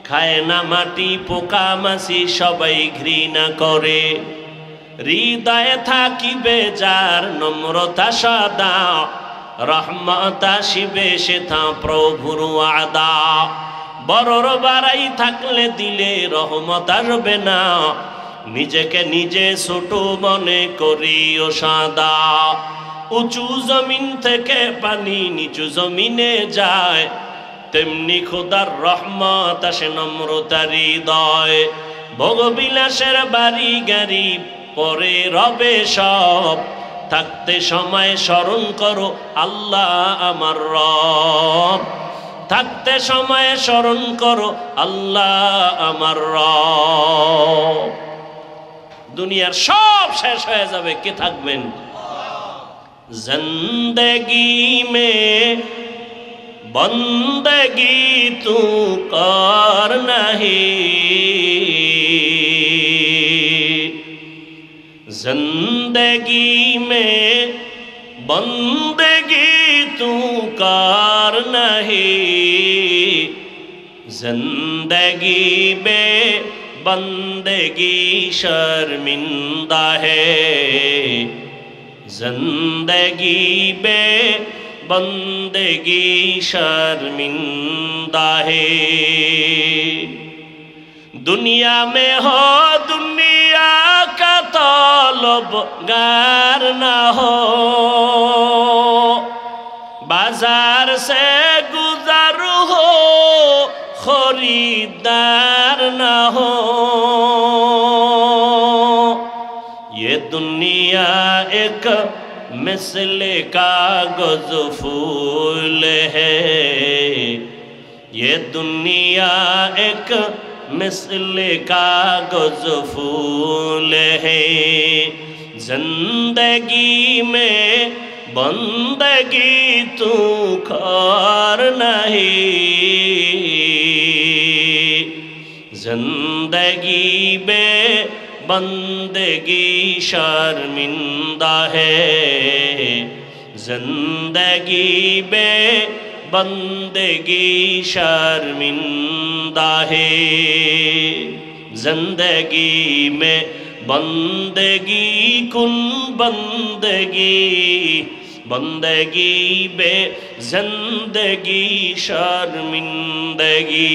A: খায় না মাটি পোকা মাছি সবাই ঘৃণা করে। হৃদয়ে থাকিবে যার নম্রতা সদা, রহমত আসিবে সেথা প্রভুর ওয়াদা। বড়র বাড়াই থাকলে দিলে রহমত আসবে না, নিজেকে নিজে ছোট মনে করিও সাদা। উঁচু জমিন থেকে পানি নিচু জমিনে যায়, তেমনি খোদার রহমত আসে নম্রতার হৃদয়। ভোগবিলাসের বাড়ি গাড়ি পরে রবে সব, থাকতে সময় স্মরণ করো আল্লাহ আমার রব। থাকতে সময় স্মরণ করো আল্লাহ আমার রব। দুনিয়ার সব শেষ হয়ে যাবে, কে থাকবেন? জিন্দেগি মে বন্দগি তু কর নাহি, जिंदगी में बंदगी तू कर नहीं, जिंदगी में बंदगी शर्मिंदा है, जिंदगी में बंदगी शर्मिंदा है। दुनिया में हो दुनिया का तलबगार ना हो, बाजार से गुजर हो खरीदार ना हो। एक मिसले कागज फूल है, ये दुनिया एक मिसले कागज फूल है। जिंदगी में बंदगी तू खार नहीं, जिंदगी में बंदगी शर्मिंदा है, जिंदगी में बंदगी शर्मिंदा है। जिंदगी में बंदगी कुन बंदगी, बंदगी बे जिंदगी शर्मिंदगी।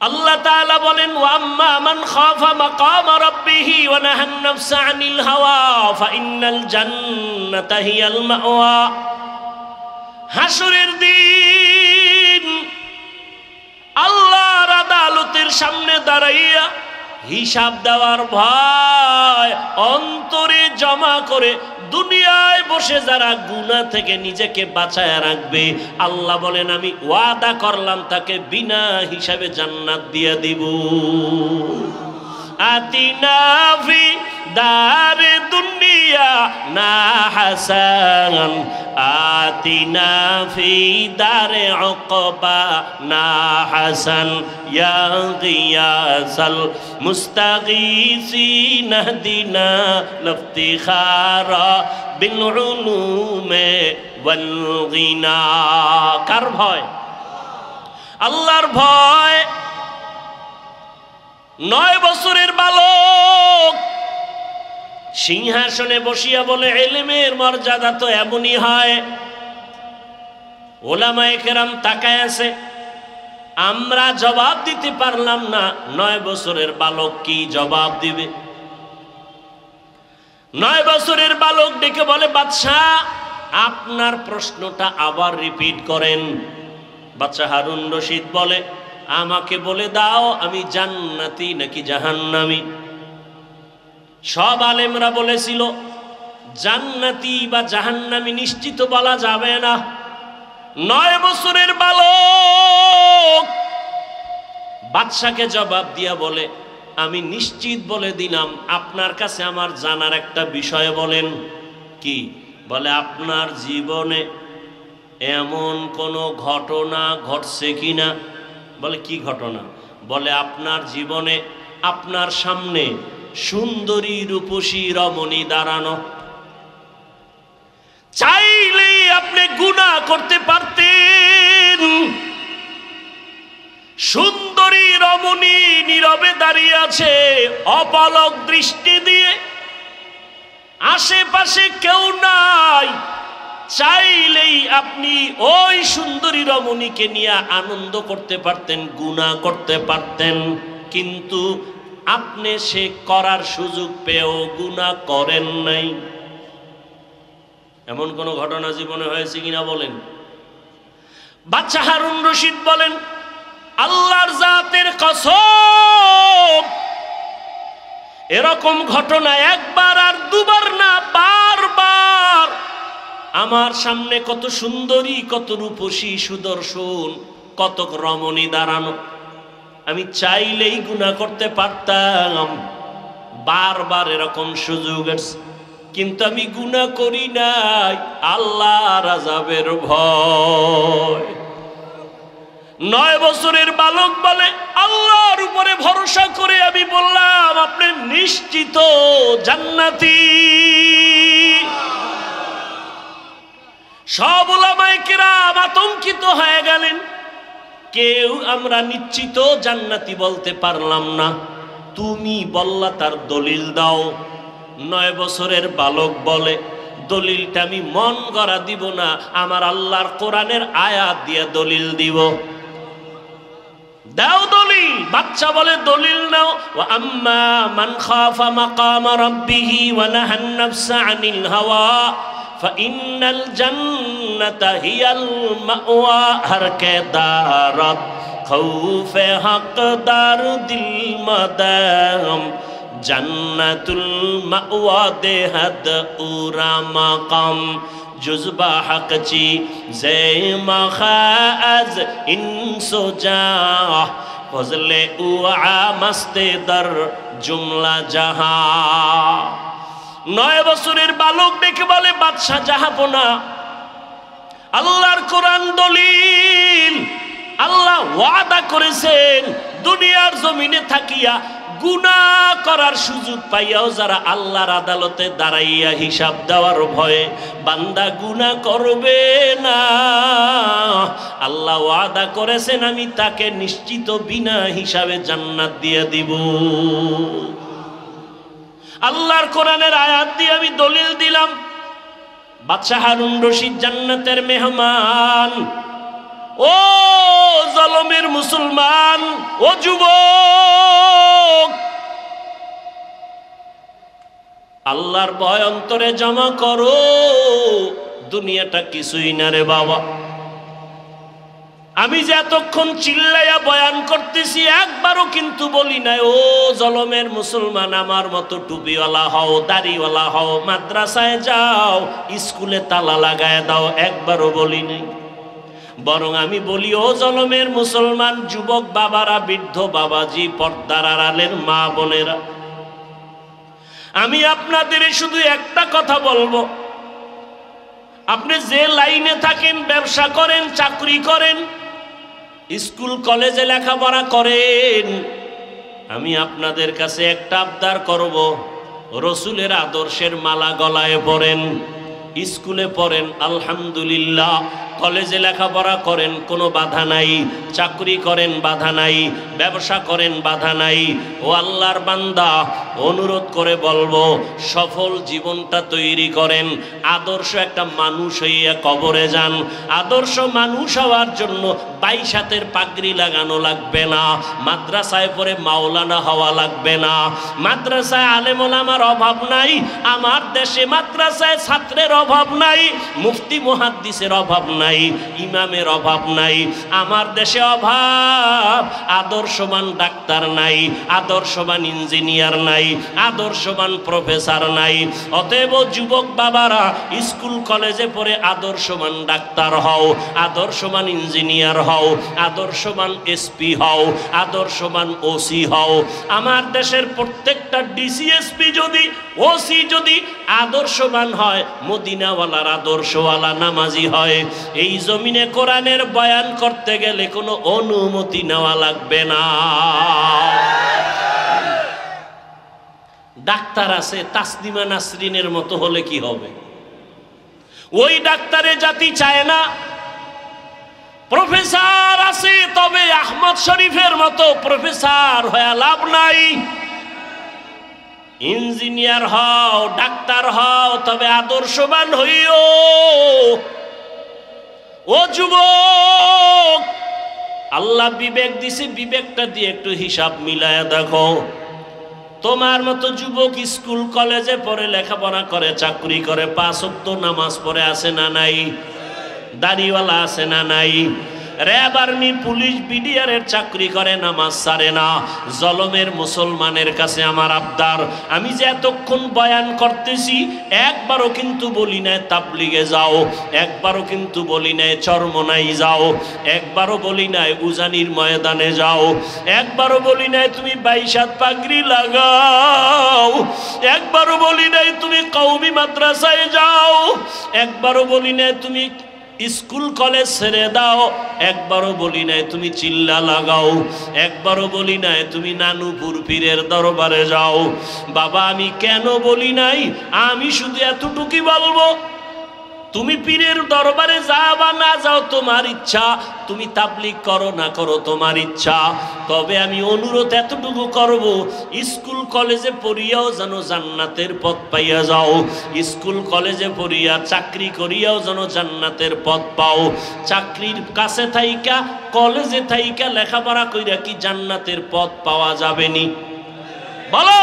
A: अल्लाह ताला बोलेन वअम्मा मन खाफा मकाम रब्बिही व नहा नफ्स अनिल हवा फाइन्नाल जन्नता हियाल मावा। हाशरेर दिन আল্লাহর আদালতের সামনে দাঁড়াইয়া হিসাব দেওয়ার ভয় অন্তরে জমা করে দুনিয়ায় বসে যারা গুনাহ থেকে নিজেকে বাঁচায় রাখবে, আল্লাহ বলেন আমি ওয়াদা করলাম তাকে বিনা হিসাবে জান্নাত দিয়ে দিব। আতিনা ফি দারে দুনিয়া না হাসান, আতিনা ফি দারে উকবা না হাসান, ইয়া গিয়াসাল মুস্তাগীসিন হদিনা লফতিখারা বিল উলুমে ওয়াল গিনা। কার ভয়? আল্লাহর ভয়। 9 বছরের বালক সিংহাসনে বসিয়া বলে ইলমের মর্যাদা তো এমনই হয়। ওলামায়ে কেরাম তাকায় আছে, আমরা জবাব দিতে পারলাম না, 9 বছরের বালক কি জবাব দিবে? 9 বছরের বালক ডেকে বলে বাদশাহ আপনার প্রশ্নটা আবার রিপিট করেন। বাদশাহ হারুন রশিদ বলে আমাকে বলে দাও আমি জান্নাতি নাকি জাহান্নামী। সব আলেমরা বলেছিল জান্নাতি বা জাহান্নামী নিশ্চিত বলা যাবে না। 9 বছরের বালক বাদশাকে জবাব দিয়া বলে আমি নিশ্চিত বলে দিলাম, আপনার কাছে আমার জানার একটা বিষয় বলেন। কি? বলে আপনার জীবনে এমন কোনো ঘটনা ঘটছে কিনা? বলে কি ঘটনা? বলে আপনার জীবনে আপনার সামনে সুন্দরী রূপসী রমণী দাঁড়ানো, চাইলেই আপনি গুনাহ করতে পারতেন। সুন্দরী রমণী নীরবে দাঁড়িয়ে আছে অপলক দৃষ্টি দিয়ে, আশেপাশে কেউ নাই, চাইলেই আপনি ওই সুন্দরী রমণীকে নিয়ে আনন্দ করতে পারতেন, গুনাহ করতে পারতেন, কিন্তু আপনি সে করার সুযোগ পেয়েও গুনাহ করেন নাই। এমন কোন ঘটনা জীবনে হয়েছে কিনা বলেন? বাদশাহ হারুন রশিদ বলেন আল্লাহর জাতের কসম এরকম ঘটনা একবার আর দুবার না, বারবার আমার সামনে কত সুন্দরী, কত রূপসী, সুদর্শন, কত রমণী দাঁড়ানো, আমি চাইলেই গুনাহ করতে পারতাম। বারবার এরকম সুযোগ আছে, কিন্তু আমি গুনাহ করি নাই, আল্লাহর আযাবের ভয়। 9 বছরের বালক বলে আল্লাহর উপরে ভরসা করে আমি বললাম আপনি নিশ্চিত জান্নাতি। সব উলামায়ে কিরাম আতঙ্কিত হয়ে গেলেন, কেউ আমরা নিশ্চিত জান্নাতি বলতে পারলাম না। তুমি বললা তার দলিল দাও। 9 বছরের বালক বলে দলিলটা আমি মন গড়া দিব না, আমার আল্লাহর কোরআনের আয়াত দিয়ে দলিল দিব। দাও দলিল। বাচ্চা বলে দলিল নাও। ওয়া আম্মা মান খাফা মাকাম রাব্বিহি ওয়া নাহান নাফসা আনিল হাওয়া ফাইন্নাল জান্নাতা হিয়াল মাওয়া। হর কে দারাত খৌফে হকদার দিল মাদাম জান্নাতুল মাওয়া দেহাদ উরা মাকাম জুজবা হকচি জে মখাজ ইনসো যা ফজলে উআ মস্তে দর জুমলা জাহা। 9 বছরের বালক ডেকে বলে, বাদশাহ জাহাপনা, আল্লাহর কোরআন দলিল, আল্লাহ ওয়াদা করেছেন দুনিয়ার জমিনে থাকিয়া গুনাহ করার সুযোগ পাইয়াও যারা আল্লাহর আদালতে দাঁড়াইয়া হিসাব দেওয়ার ভয়ে বান্দা গুনাহ করবে না, আল্লাহ ওয়াদা করেছেন আমি তাকে নিশ্চিত বিনা হিসাবে জান্নাত দিয়ে দিব। আল্লাহর কোরআনের আয়াত দিয়ে আমি দলিল দিলাম। বাদশাহ হারুন রশিদ জান্নাতের মেহমান। ও জলমের মুসলমান, ও যুবক, আল্লাহর ভয় অন্তরে জমা করো। দুনিয়াটা কিছুই না রে বাবা। আমি যে এতক্ষণ চিল্লাইয়া বয়ান করতেছি একবারও কিন্তু বলি নাই ও জলমের মুসলমান আমার মতো টুপিওয়ালা হও, দাড়িওয়ালা হও, মাদ্রাসায় যাও, স্কুলে তালা লাগায় দাও, একবারও বলি নাই। বরং আমি বলি ও জলমের মুসলমান যুবক বাবারা, বৃদ্ধ বাবাজি, পর্দার আড়ালের মা বোনেরা, আমি আপনাদের শুধু একটা কথা বলবো। আপনি যে লাইনে থাকেন, ব্যবসা করেন, চাকরি করেন, স্কুল কলেজে লেখাপড়া করেন, আমি আপনাদের কাছে একটা আবদার করব, রসুলের আদর্শের মালা গলায় পরেন, স্কুলে পড়েন আলহামদুলিল্লাহ, কলেজে লেখাপড়া করেন কোনো বাধা নাই, চাকরি করেন বাধা নাই, ব্যবসা করেন বাধা নাই। ও আল্লাহর বান্দা, অনুরোধ করে বলবো সফল জীবনটা তৈরি করেন। আদর্শ একটা মানুষ হইয়া কবরে যান। আদর্শ মানুষ হওয়ার জন্য 22 হাতের পাগড়ি লাগানো লাগবে না, মাদ্রাসায় পড়ে মাওলানা হওয়া লাগবে না, মাদ্রাসায় আলেম ওলামার অভাব নাই। আমার দেশে মাদ্রাসায় ছাত্রের অভাব নাই, মুফতি মুহাদ্দিসের অভাব নাই, ইমামের অভাব নাই। আমার দেশে অভাব আদর্শবান ডাক্তার নাই, আদর্শবান ইঞ্জিনিয়ার নাই, আদর্শবান প্রফেসর নাই। অতএব যুবক বাবারা, স্কুল কলেজে পড়ে আদর্শবান ডাক্তার হও, আদর্শবান ইঞ্জিনিয়ার হও, আদর্শবান এসপি হও, আদর্শবান ওসি হও। আমার দেশের প্রত্যেকটা ডিসিএসপি যদি, ওসি যদি আদর্শবান হয়, মদিনাওয়ালার আদর্শওয়ালা নামাজি হয়, এই জমিনে কোরআনের বয়ান করতে গেলে কোনো অনুমতি নেওয়া লাগবে না। ডাক্তার আছে তাসলিমা নাসরিনের মতো হলে কি হবে? ওই ডাক্তারের জাতি চায় না। প্রফেসর আছে, তবে আহমদ শরীফের মতো প্রফেসর হয়ে লাভ নাই। ইঞ্জিনিয়ার হও, ডাক্তার হও, তবে আদর্শবান হইও। ও যুবক, আল্লাহ বিবেক দিছে, বিবেকটা দিয়ে একটু হিসাব মিলায়া দেখো। তোমার মতো যুবক স্কুল কলেজে পড়ে, লেখাপড়া করে, চাকরি করে, 5 ওয়াক্ত নামাজ পড়ে আছে না নাই? দাড়িওয়ালা আছে না নাই? র্যাব, আর্মি, পুলিশ, বিডিআরের চাকরি করে, নামাজ ছাড়ে না। জলমের মুসলমানের কাছে আমার আবদার, আমি যে এতক্ষণ বয়ান করতেছি একবারও কিন্তু বলি নাই তাবলিগে যাও, একবারও কিন্তু বলি নাই চরমনাই যাও, একবারও বলি নাই উজানির ময়দানে যাও, একবারও বলি নাই তুমি 22 হাত পাগড়ি লাগাও, একবারও বলি নাই তুমি কওমি মাদ্রাসায় যাও, একবারও বলি নাই তুমি স্কুল কলেজ ছেড়ে দাও, একবারও বলি নাই তুমি চিল্লা লাগাও, একবারও বলি নাই তুমি নানুপুর পীরের দরবারে যাও। বাবা, আমি কেন বলি নাই? আমি শুধু এতটুকুই বলবো, তুমি পীরের দরবারে যাও বা না যাও তোমার ইচ্ছা, তুমি তাবলীগ করো না করো তোমার ইচ্ছা। তবে আমি অনুরোধ এতটুকু করব, স্কুল কলেজে পড়িয়াও যেন জান্নাতের পথ পাইয়া যাও, স্কুল কলেজে পড়িয়া চাকরি করিয়াও যেন জান্নাতের পথ পাও। চাকরির কাছে থাইকা, কলেজে থাইকা লেখাপড়া কইরা কি জান্নাতের পথ পাওয়া যাবে নি? বলো,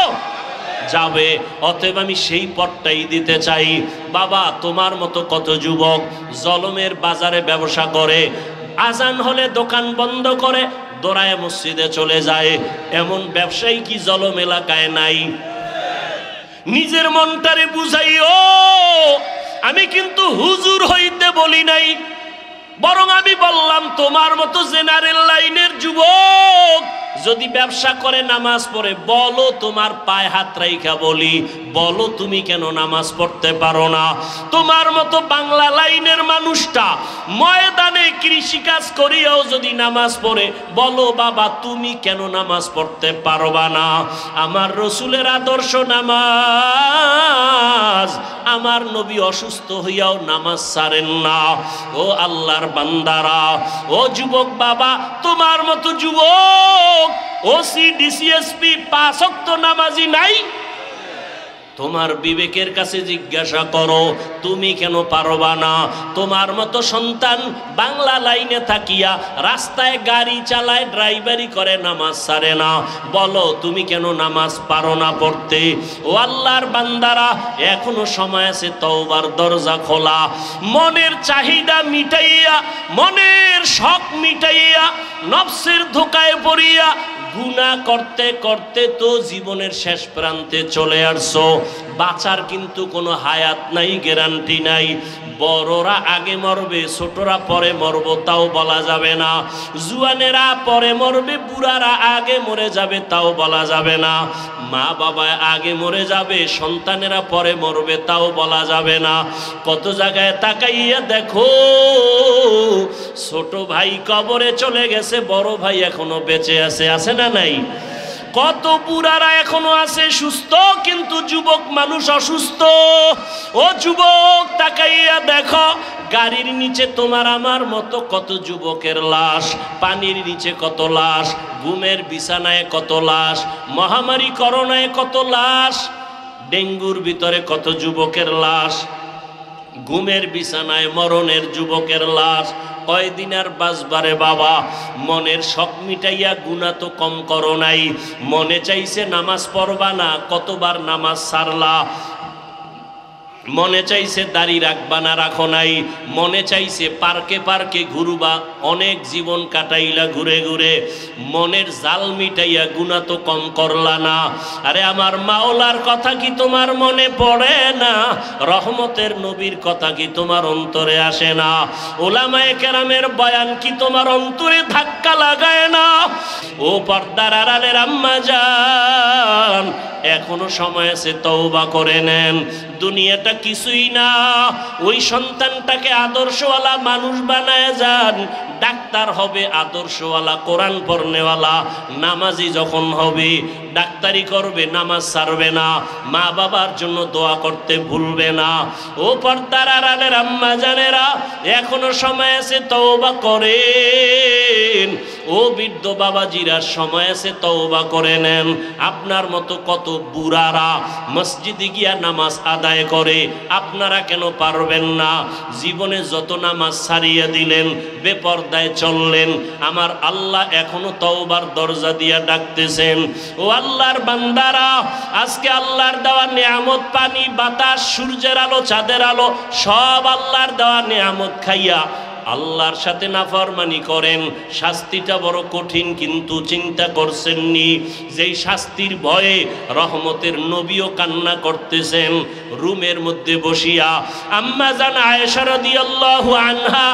A: যাবে। অতএব আমি সেই পথটাই দিতে চাই। বাবা, তোমার মতো কত যুবক জলমের বাজারে ব্যবসা করে, আজান হলে দোকান বন্ধ করে দৌড়ায় মসজিদে চলে যায়। এমন ব্যবসায়ী কি জলম এলাকায় নাই? নিজের মনটারে বুঝাইও। আমি কিন্তু হুজুর হইতে বলি নাই, বরং আমি বললাম তোমার মতো জেনারেল লাইনের যুবক যদি ব্যবসা করে নামাজ পড়ে, বলো তোমার পায়ে হাত রাইখা বলি, বলো তুমি কেন নামাজ পড়তে পারো না? তোমার মতো বাংলা লাইনের মানুষটা ময়দানে কৃষিকাজ করিয়াও যদি নামাজ পড়ে, বলো বাবা তুমি কেন নামাজ পড়তে পারবা না? আমার রসুলের আদর্শ নামাজ, আমার নবী অসুস্থ হইয়াও নামাজ ছাড়েন না। ও আল্লাহর বান্দারা, ও যুবক বাবা, তোমার মতো যুবক ওসি ডিসিএসপি 5 ওয়াক্ত নামাজি নাই? তোমার বিবেকের কাছে জিজ্ঞাসা করো, তুমি কেন পারবা না? তোমার মতো সন্তান বাংলা লাইনে থাকিয়া রাস্তায় গাড়ি চালায়, ড্রাইভারি করে, নামাজ ছাড়ে না, বলো তুমি কেন নামাজ পারো না পড়তে? ও আল্লাহর বান্দারা, এখনো সময় আছে, তওবার দরজা খোলা। মনের চাহিদা মিটাইয়া, মনের শখ মিটাইয়া, নফসের ধোকায় পড়িয়া গুনাহ করতে করতে তো জীবনের শেষ প্রান্তে চলে আসছো। বাঁচার কিন্তু কোনো হায়াত নাই, গ্যারান্টি নাই। বড়রা আগে মরবে, ছোটরা পরে মরবো তাও বলা যাবে না। জুয়ানেরা পরে মরবে, বুড়ারা আগে মরে যাবে তাও বলা যাবে না। মা বাবা আগে মরে যাবে, সন্তানেরা পরে মরবে তাও বলা যাবে না। কত জায়গায় তাকাইয়া দেখো, ছোট ভাই কবরে চলে গেছে, বড় ভাই এখনো বেঁচে আছে, আছে না নাই? কত বুড়ারা এখনো আছে সুস্থ, কিন্তু যুবক মানুষ অসুস্থ। ও যুবক, তাকাইয়া দেখো, গাড়ির নিচে তোমার আমার মতো কত যুবকের লাশ, পানির নিচে কত লাশ, ঘুমের বিছানায় কত লাশ, মহামারী করোনায় কত লাশ, ডেঙ্গুর ভিতরে কত যুবকের লাশ, ঘুমের বিছানায় মরণের যুবকের লাশ। কয়দিন আর বাঁচবারে বাবা? মনের শখ মিটাইয়া গুনাহ তো কম করো নাই। মনে চাইছে নামাজ পড়বা না, কতবার নামাজ ছাড়লা। মনে চাইছে দাড়ি রাখবা না, রাখো নাই। মনে চাইছে পার্কে পার্কে ঘুরবা, অনেক জীবন কাটাইলা ঘুরে ঘুরে। মনের জাল মিটাইয়া গুনাহ তো কম করলা না। আরে আমার মাওলার কথা কি তোমার মনে পড়ে না? রহমতের নবীর কথা কি তোমার অন্তরে আসে না? ওলামায়ে কেরামের বয়ান কি তোমার অন্তরে ধাক্কা লাগায় না? ও পর্দার আড়ালের আম্মা জান, এখনো সময় আছে, তওবা করে নেন। দুনিয়াটা কিছুই না, ওই সন্তানটাকে আদর্শওয়ালা মানুষ বানায় যান। ডাক্তার হবে আদর্শওয়ালা, কোরআন পড়নেওয়ালা, নামাজি যখন হবে ডাক্তারি করবে, নামাজ ছাড়বে না, মা বাবার জন্য দোয়া করতে ভুলবে না। ও পর্দার আড়ালের আম্মা জানেরা, এখনো সময় আছে, তওবা করেন। ও বৃদ্ধ বাবাজিরা, সময় আছে, তওবা করে নেন। আপনার মতো কত বুড়ারা মসজিদে গিয়া নামাজ আদায় করে, আপনারা কেন পারবেন না? জীবনে যত নামাজ ছাড়িয়ে দিলেন, বেপরদায় চললেন, আমার আল্লাহ এখনো তওবার দরজা দিয়া ডাকতেছেন। ও আল্লাহর বান্দারা, আজকে আল্লাহর দেওয়া নিয়ামত, পানি, বাতাস, সূর্যের আলো, চাঁদের আলো, সব আল্লাহর দেওয়া নিয়ামত খাইয়া আল্লাহর সাথে নাফরমানি করেন। শাস্তিটা বড় কঠিন, কিন্তু চিন্তা করছেননি যেই শাস্তির ভয়ে রহমতের নবীও কান্না করতেছেন রুমের মধ্যে বসিয়া। আম্মা জান আয়েশা রাদিয়াল্লাহু আনহা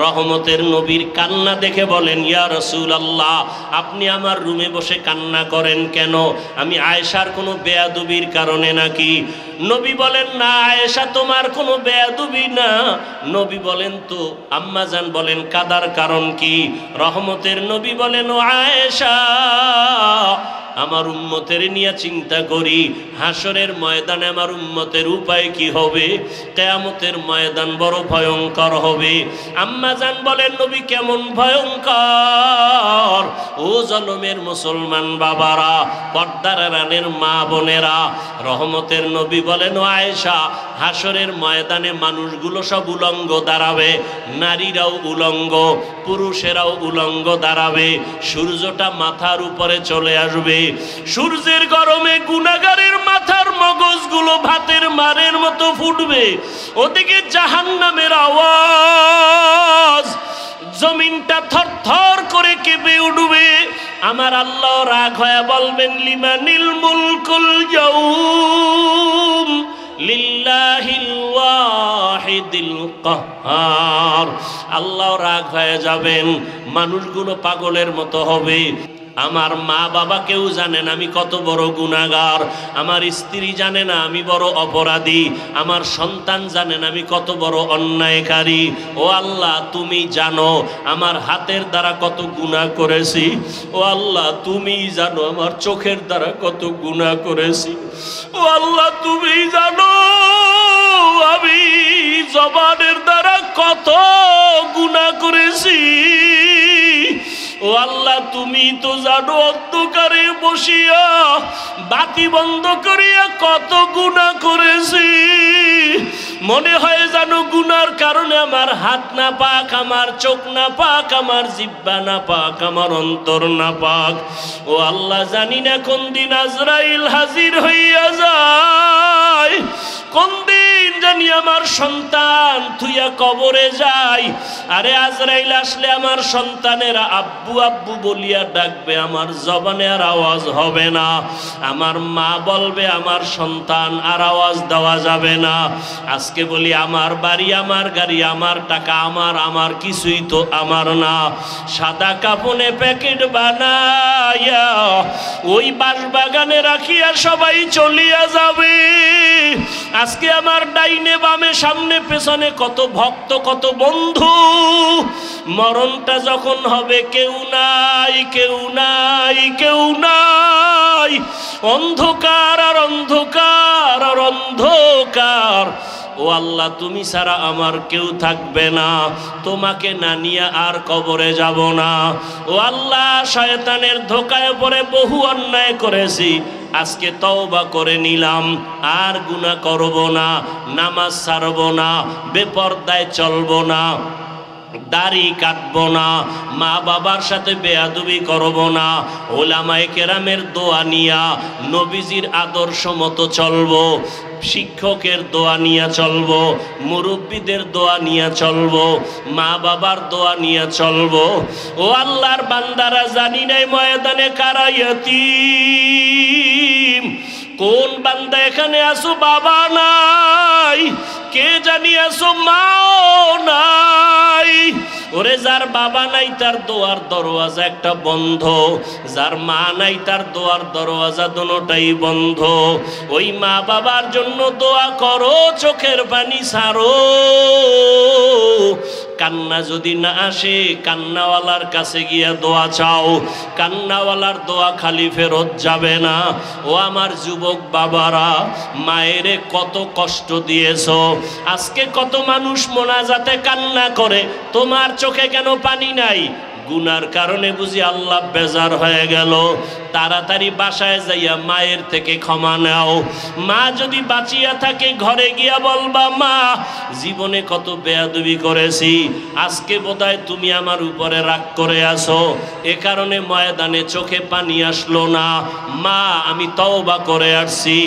A: রহমতের নবীর কান্না দেখে বলেন, ইয়া রাসূলুল্লাহ, আপনি আমার রুমে বসে কান্না করেন কেন? আমি আয়েশার কোনো বেয়াদবির কারণে নাকি? নবী বলেন, না আয়েশা, তোমার কোনো বেয়াদবি না। নবী বলেন, তো আম্মা জান বলেন, কাদার কারণ কি? রহমতের নবী বলেন, ও আয়েশা, আমার উম্মতের নিয়ে চিন্তা করি, হাসরের ময়দানে আমার উম্মতের উপায় কি হবে? কিয়ামতের ময়দান বড় ভয়ঙ্কর হবে। আম্মা জান বলেন, নবী কেমন ভয়ঙ্কর? ও জলমের মুসলমান বাবারা, পর্দার আড়ালের মা বোনেরা, রহমতের নবী বলেন, ও আয়েশা, হাসরের ময়দানে মানুষগুলো সব উলঙ্গ দাঁড়াবে, নারীরাও উলঙ্গ, পুরুষেরাও উলঙ্গ দাঁড়াবে। সূর্যটা মাথার উপরে চলে আসবে, সূর্যের গরমে গুনাহগারের মাথার মগজগুলো ভাতের মারের মতো ফুটবে। ওদিকে জাহান্নামের আওয়াজ, জমিনটা থরথর করে কেঁপে উঠবে। আমার আল্লাহ রাগ হয়ে বলবেন লিমানিল মুলকুল ইয়াউম লিল্লাহিল ওয়াহিদিল কাহ্হার। আল্লাহ রাগ হয়ে যাবেন, মানুষগুলো পাগলের মতো হবে। আমার মা বাবা কেউ জানেন আমি কত বড় গুনাহগার, আমার স্ত্রী জানে না আমি বড় অপরাধী, আমার সন্তান জানেন আমি কত বড় অন্যায়কারী। ও আল্লাহ তুমি জানো আমার হাতের দ্বারা কত গুনাহ করেছি। ও আল্লাহ তুমি জানো আমার চোখের দ্বারা কত গুনাহ করেছি। ও আল্লাহ তুমি জানো আমি জবানের দ্বারা কত গুনাহ করেছি। ও আল্লাহ তুমি তো জানো অন্ধকারে বসিয়া বাতি বন্ধ করিয়া কত গুনাহ করেছি। মনে হয় জানো গুনার কারণে আমার হাত না পাক, আমার চোখ না পাক, আমার জিহ্বা না পাক, আমার অন্তর না পাক। ও আল্লাহ জানি না কোন দিন আজরাইল হাজির হইয়া যায়, কোন দিন জানি আমার সন্তান থুইয়া কবরে যায়। আরে আজরাইল আসলে আমার সন্তানেরা আব্বু আব্বু বলিয়া ডাকবে, আমার জবানে আর আওয়াজ হবে না। আমার মা বলবে আমার সন্তান, আর আওয়াজ দেওয়া যাবে না। আজকে বলি আমার বাড়ি, আমার গাড়ি, আমার টাকা, আমার কিছুই তো আমার না। সাদা কাপনে প্যাকেট বানাইয়া ওই বাঁশবাগানে রাখিয়া সবাই চলিয়া যাবে। আজকে আমার ডাইনে বামে সামনে পেছনে কত ভক্ত কত বন্ধু, মরণটা যখন হবে কেউ নাই, কেউ নাই, কেউ নাই। অন্ধকার আর অন্ধকার আর অন্ধকার। ও আল্লাহ তুমি ছাড়া আমার কেউ থাকবে না, তোমাকে না নিয়ে আর কবরে যাব না। ও আল্লাহ শয়তানের ধোকায় পড়ে বহু অন্যায় করেছি, আজকে তওবা করে নিলাম, আর গুনাহ করব না, নামাজ ছাড়ব না, বেপরদায় চলব না, দাড়ি কাটবো না, মা বাবার সাথে বেয়াদবি করব না, ওলামায়ে কেরামের দোয়া নিয়া নবীজির আদর্শ মতো চলবো, শিক্ষকের দোয়া নিয়ে চলবো, মুরব্বীদের দোয়া নিয়ে চলবো, মা বাবার দোয়া নিয়ে চলবো। ও আল্লাহর বান্দারা জানি নাই ময়দানে কারা ইয়াতীম। কোন বান্দা এখানে আসো বাবা নাই, কে জানি আসো মাও নাই। ওরে যার বাবা নাই তার দোয়ার দরওয়াজা একটা বন্ধ, যার মা নাই তার দোয়ার দরওয়াজা দুটোটাই বন্ধ। ওই মা বাবার জন্য দোয়া করো, চোখের পানি ছাড়ো। কান্না যদি না আসে কান্নাওয়ালার কাছে গিয়া দোয়া চাও, কান্নাওয়ালার দোয়া খালি ফেরত যাবে না। ও আমার যুবক বাবারা, মায়েরে কত কষ্ট দিয়েছো, আজকে কত মানুষ মোনাজাতে কান্না করে, তোমার চোখে কেন পানি নাই? গুনার কারণে বুঝি আল্লাহ বেজার হয়ে গেল। তাড়াতাড়ি বাসায় যাইয়া মায়ের থেকে ক্ষমা নাও। মা যদি বাঁচিয়া থাকে ঘরে গিয়া বলবা মা জীবনে কত বেয়াদবি করেছি, আজকে বোধহয় তুমি আমার উপরে রাগ করে আসো, এ কারণে ময়দানে চোখে পানি আসলো না। মা আমি তওবা করে আসছি,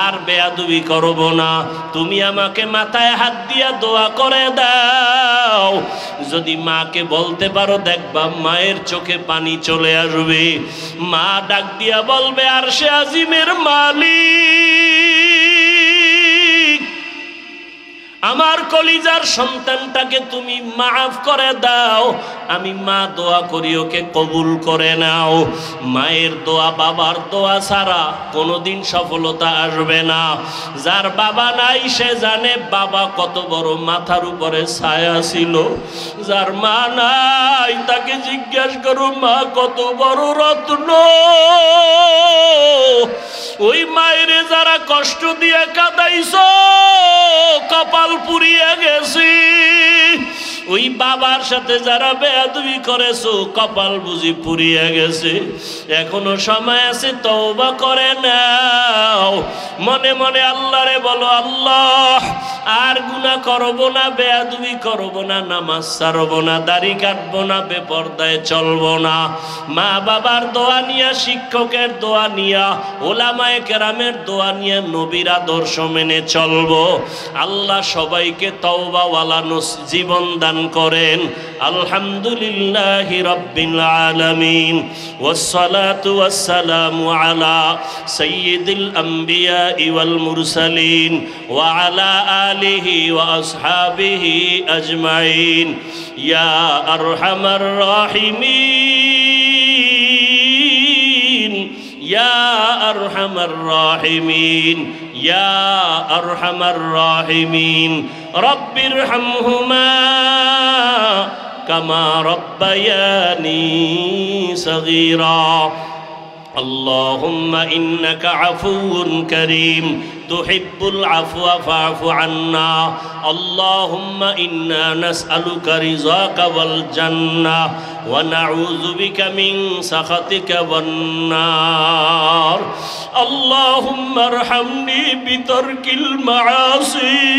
A: আর বেয়াদবি করব না, তুমি আমাকে মাথায় হাত দিয়া দোয়া করে দাও। যদি মাকে বলতে পারো দেখবা মায়ের চোখে পানি চলে আসবে। মা ডাক দিয়া বলবে আরশে আজিমের মালিক, আমার কলিজার সন্তানটাকে তুমি মাফ করে দাও। আমি মা দোয়া করি ওকে কবুল করে নাও। মায়ের দোয়া বাবার দোয়া ছাড়া কোনোদিন সফলতা আসবে না। যার বাবা নাই সে জানে বাবা কত বড় মাথার উপরে ছায়া ছিল। যার মা নাই তাকে জিজ্ঞাসা করো মা কত বড় রত্ন। ওই মায়ের যারা কষ্ট দিয়ে কাঁদাইছো কপাল পুড়িয়ে গেছি। ওই বাবার সাথে যারা বেয়াদবি করেছো কপাল বুঝি পুড়িয়ে গেছে। এখনো সময় আছে, তওবা করে নাও। মনে মনে আল্লাহরে বলো আল্লাহ আর গুনাহ করব না, বেয়াদবি করব না, নামাজ ছাড়ব না, দাড়ি কাটব না, বেপরদায় চলব না। মা বাবার দোয়া নিয়া, শিক্ষকের দোয়া নিয়া, ওলামায়ে কেরামের দোয়া নিয়ে নবীর আদর্শ মেনে চলব। আল্লাহ সবাইকে তওবাওয়ালা জীবন দান করেন। আলহামদুলিল্লাহি রাব্বিল আলামিন ওয়াসসালাতু ওয়াসসালামু আলা সাইয়্যিদিল আমবিয়া ওয়াল মুরসালিন ওয়া আলা আলিহি ওয়া আসহাবিহি আজমাইন ইয়া আরহামার রাহিমিন ইয়া আরহামার রাহিমিন ইয়া আরহামার রাহিমিন রব্বিরহামহুমা কামা রব্বায়ানি সগীরা। اللهم إنك عفو كريم تحب العفو فاعف عنا. اللهم إنا نسألك رضاك والجنة ونعوذ بك من سخطك والنار. اللهم ارحمني بترك المعاصي.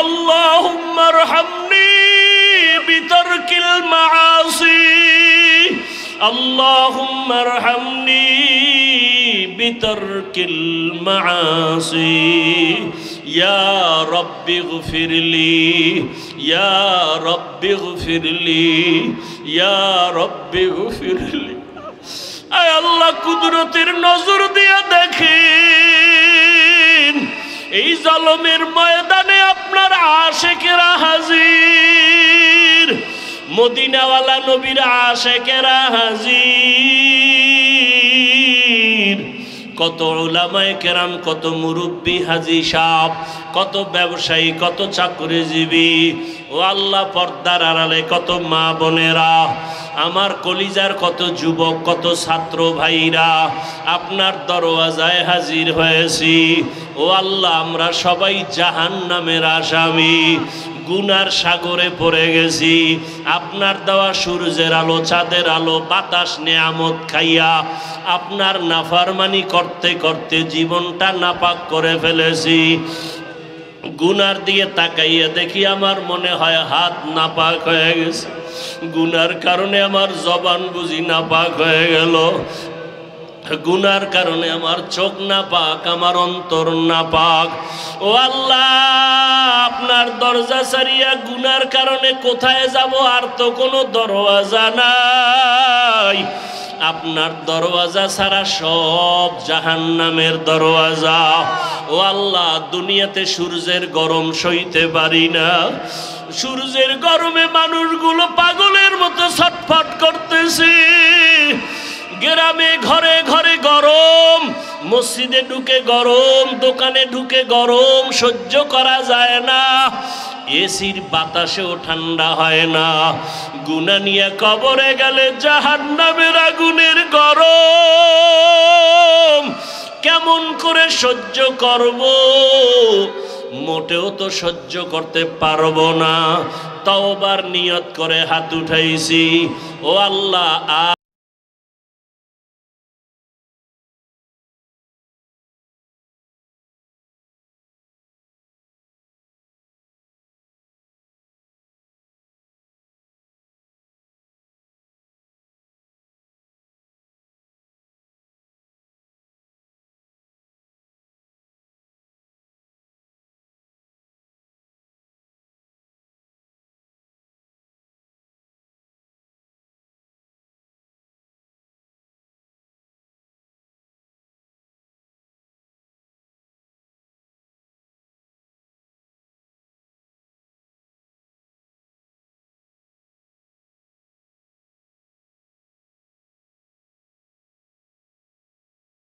A: اللهم ارحمني بترك المعاصي. اللهم ارحمني بترك المعاصي. يا رب اغفر لي يا رب اغفر لي يا رب اغفر لي. আয় আল্লাহ, কুদরতের নজর দিয়ে দেখেন, এই জালমের ময়দানে আপনার আশিকেরা হাজির, মদিনাওয়ালা নবীর আশিকেরা হাজির। কত উলামায়ে কেরাম, কত মুরব্বী হাজী সাহেব, কত ব্যবসায়ী, কত চাকরিজীবী, ও আল্লাহ পর্দার আড়ালে কত মা বোনেরা, আমার কলিজার কত যুবক, কত ছাত্র ভাইরা আপনার দরওয়াজায় হাজির হয়েছি। ও আল্লাহ, আমরা সবাই জাহান্নামের আসামি, গুনার সাগরে পড়ে গেছি। আপনার দেওয়া সূর্যের আলো, চাঁদের আলো, বাতাস নেয়ামত খাইয়া আপনার নাফরমানি করতে করতে জীবনটা নাপাক করে ফেলেছি। গুনার দিয়ে তাকাইয়া দেখি আমার মনে হয় হাত নাপাক হয়ে গেছে, গুনার কারণে আমার জবান বুঝি নাপাক হয়ে গেল, গুনার কারণে আমার চোখ নাপাক, আমার অন্তর নাপাক। ও আল্লাহ, আপনার দরজা ছাড়িয়া গুনার কারণে কোথায় যাব? আর তো কোনো দরওয়াজা নাই। আপনার দরওয়াজা ছাড়া সব জাহান্নামের দরওয়াজা। ও আল্লাহ, দুনিয়াতে সূর্যের গরম সইতে পারি না, সূর্যের গরমে মানুষগুলো পাগলের মতো ছটফট করতেছে। গ্রামে ঘরে ঘরে গরম, মসজিদে ঢুকে গরম, দোকানে ঢুকে গরম, সহ্য করা যায় না। এসির বাতাসেও ঠান্ডা হয় না। গুনাহ নিয়ে কবরে গেলে জাহান্নামের আগুনের গরম কেমন করে সহ্য করব? মোটেও তো সহ্য করতে পারবো না। তওবার নিয়ত করে হাত উঠাইছি। ও আল্লাহ,